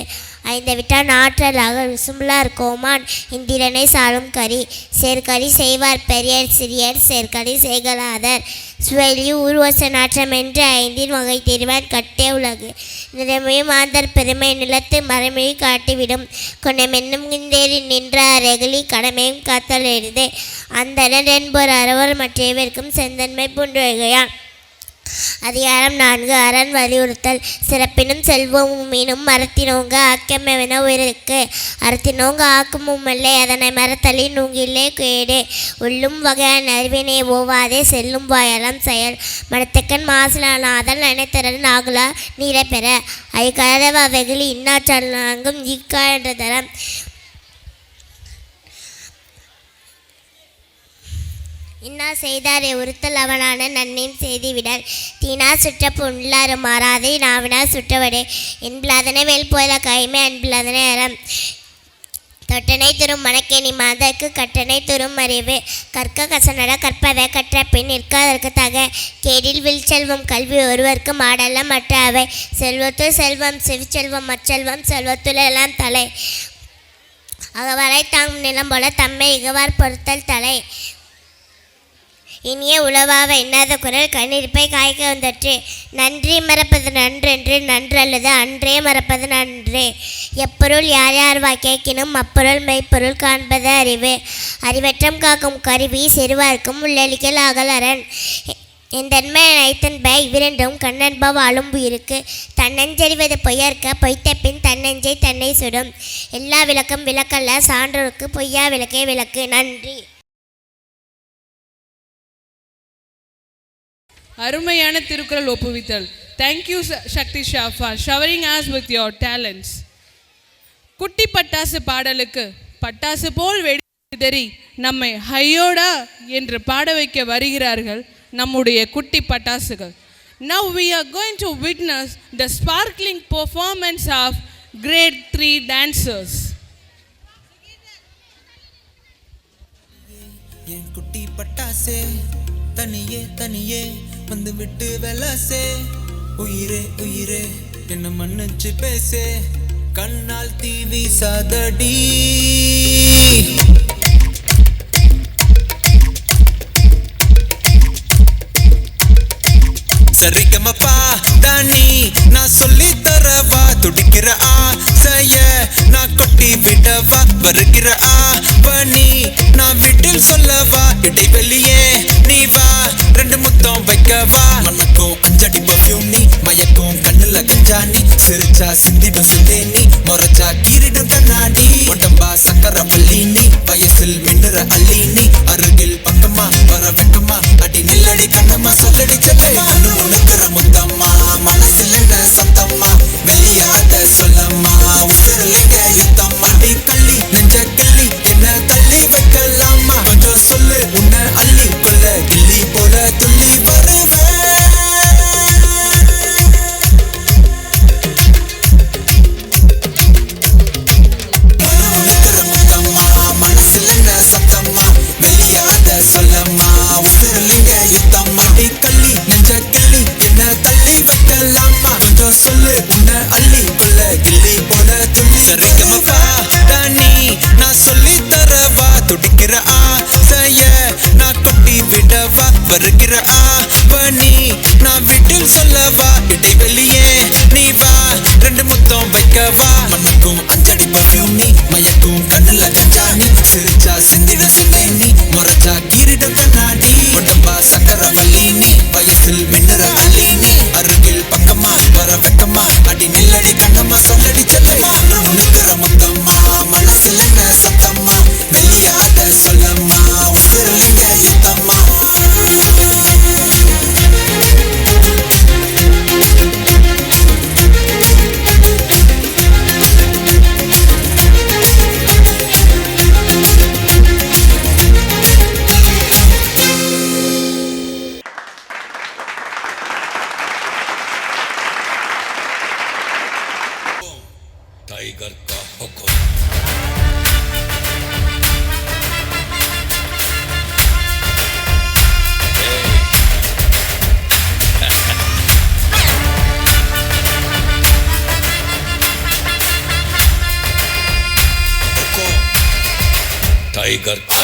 5 விட்டான் ஆற்றலாக விசும்புலார் கோமான் இந்திரனை சாலும் கரி சேர்கரி செய்வார் பெரியர் சிறியர் சேர்கரி செய்கலாதர் சுவலி ஊர்வச நாற்றம் என்று 5 வகை தெரிவான் கட்டே உலகு நிறமையும் மாந்தர் பெருமை நிலத்து மறைமையை காட்டிவிடும் கொண்டமென்னும் கிந்தேறி நின்ற அருகிலி கடமையும் காத்தல் எழுது அந்தனர் என்போர் அறவர் மற்றவர்க்கும் செந்தன்மை பூண்டு வைகையான் அதிகாரம் 4 அரண் வலியுறுத்தல் சிறப்பினும் செல்வமும் மீனும் மரத்தினோங்க ஆக்கமென உயிருக்கு அறத்தினோங்க ஆக்கமும் இல்லை அதனை மரத்தளி நூங்கிலே கேடு உள்ளும் வகையான அறிவினை ஓவாதே செல்லும் வாயலாம் செயல் மனத்துக்கன் மாசிலானாதல் நினைத்தரன் ஆகுலா நீரை பெற ஐக்கரவ வெகுளி இன்னாற்றல் நான்கும் ஈக்கா என்ற தரம் இன்னா செய்தாரே உறுத்தல் அவனான நன்மையும் செய்துவிடார் தீனா சுற்றப்பு உள்ளாறு மாறாதே நாவினா சுற்றவடே என்பதனை வேல் போல கைமை அன்பில்லாதனை அறம் தொட்டனை துரும் மணக்கேணி மாதற்கு கட்டணை துரும் அறிவு கற்க கசனட கற்பவை கற்ற பின் நிற்காதற்கு தக கேடில் வில் செல்வம் கல்வி ஒருவருக்கு மாடல்ல மற்ற அவை செல்வத்துள் செல்வம் செவிச்செல்வம் மற்றெல்வம் செல்வத்துள் எல்லாம் தலை அகவரை தாங்கும் நிலம் போல தம்மை இகவார் பொறுத்தல் தலை இனிய உளவாக எண்ணாத குரல் கண்ணிருப்பை காய்க்க வந்தற்று நன்றி மறப்பது நன்றென்று நன்றல்லது அன்றே மறப்பது நன்றே எப்பொருள் யார் யார் கேட்கினும் அப்பொருள் மெய்ப்பொருள் காண்பது அறிவு அறிவற்றம் காக்கும் கருவி சிறுவார்க்கும் உள்ளளிக்கல் அகலரன் என் தன்மை நைத்தன் பை இவ்விரண்டும் கண்ணன்ப வாழும் உயிருக்கு தன்னஞ்செறிவது பொய்யற்க பொய்த்த பின் தன்னஞ்சை தன்னை சுடும் எல்லா விளக்கும் விளக்கல்ல சான்றோருக்கு பொய்யா விளக்கே விளக்கு நன்றி அருமையான Thirukkural ஒப்புவித்தல். Thank you Shakti Shah for showering us with your talents. குட்டி பட்டாசு பாடலுக்கு பட்டாசு போல் வெடிதறி நம்மை ஹையோடா என்று பாட வைக்க வருகிறார்கள் நம்முடைய குட்டி பட்டாசுகள். Now we are going to witness the sparkling performance of grade 3 dancers. என் குட்டி பட்டாசே தனியே தனியே வந்து விட்டு வெலாசே உயிரே உயிரே என்ன மன்னிச்சு பேசே கண்ணால் தீ வீசாதடி சரிகமப்பா தானி நான் சொல்லி தரவா துடிக்கிற ஆசைய நான் கொட்டி விடவா வருகிற பனி நான் வீட்டில் சொல்லவா இடைவெளியே நீ வா 2 முத்தம் வைக்கவா மனக்கும் அஞ்சடி பர்ஃபியூம் நீ மயக்கும் கண்ணுல கஞ்சானி சிரிச்சா சிந்திடும் சிந்தேனி மொரச்சா கீரிடும் கண்ணாடி உடம்பா சக்கர பள்ளி நீ வயசில் மின்னுற அள்ளி நீ அருகில் பக்கமா வர வெக்கமா அடி நில்லடி கண்ணம்மா சொல்லடி செல்லமா உனக்குற முத்தம்மா மனசில் என்ன சத்தம்மா வெளியாத சொல்லம்மா உதிரலைங்க யுத்தம்மா நீ தள்ளி நெஞ்ச கிள்ளி என்ன தள்ளி வைக்கலாமா கொஞ்சம் சொல்லு உன்னை அள்ளி கொள்ள கிள்ளி போல துள்ளி வருவேன் மனசில் என்ன சத்தம்மா வெளியாத சொல்லம்மா உதிரலைங்க யுத்தம்மா நீ தள்ளி நெஞ்ச கிள்ளி என்ன தள்ளி வைக்கலாமா கொஞ்சம் சொல்லு உன்னை அள்ளி கொள்ள கிள்ளி போல துள்ளி சரிகமப்பா தானி நான் சொல்லி தரவா துடிக்கிற ஆசைய நான் கொட்டி விடவா வருகிற பனி நான் வீட்டில் சொல்லவா இடைவெளியே நீ வா 2 முத்தம் வைக்கவா மனக்கும் அஞ்சடி பர்ஃபியூம் நீ மயக்கும் கண்ணுல கஞ்சானி சிரிச்சா சிந்திட சிந்தேனி மொரச்சா கீரிடும் கண்ணாடி हुकुम टाइगर का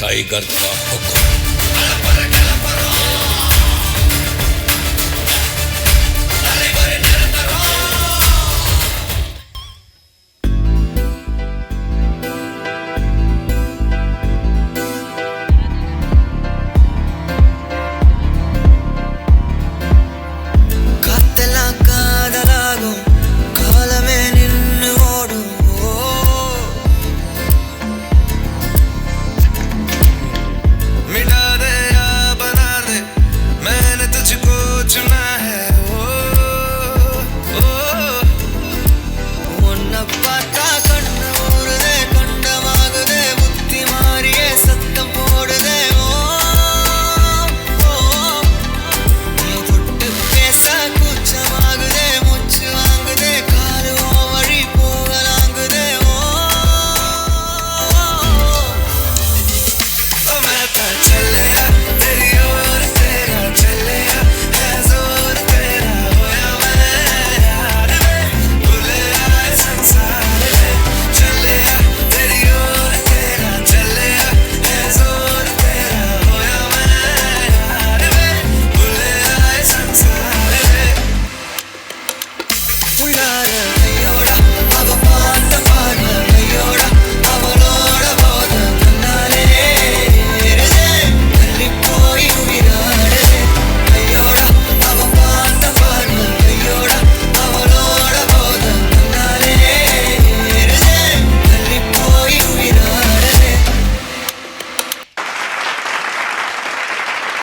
टाइगर का हुकुम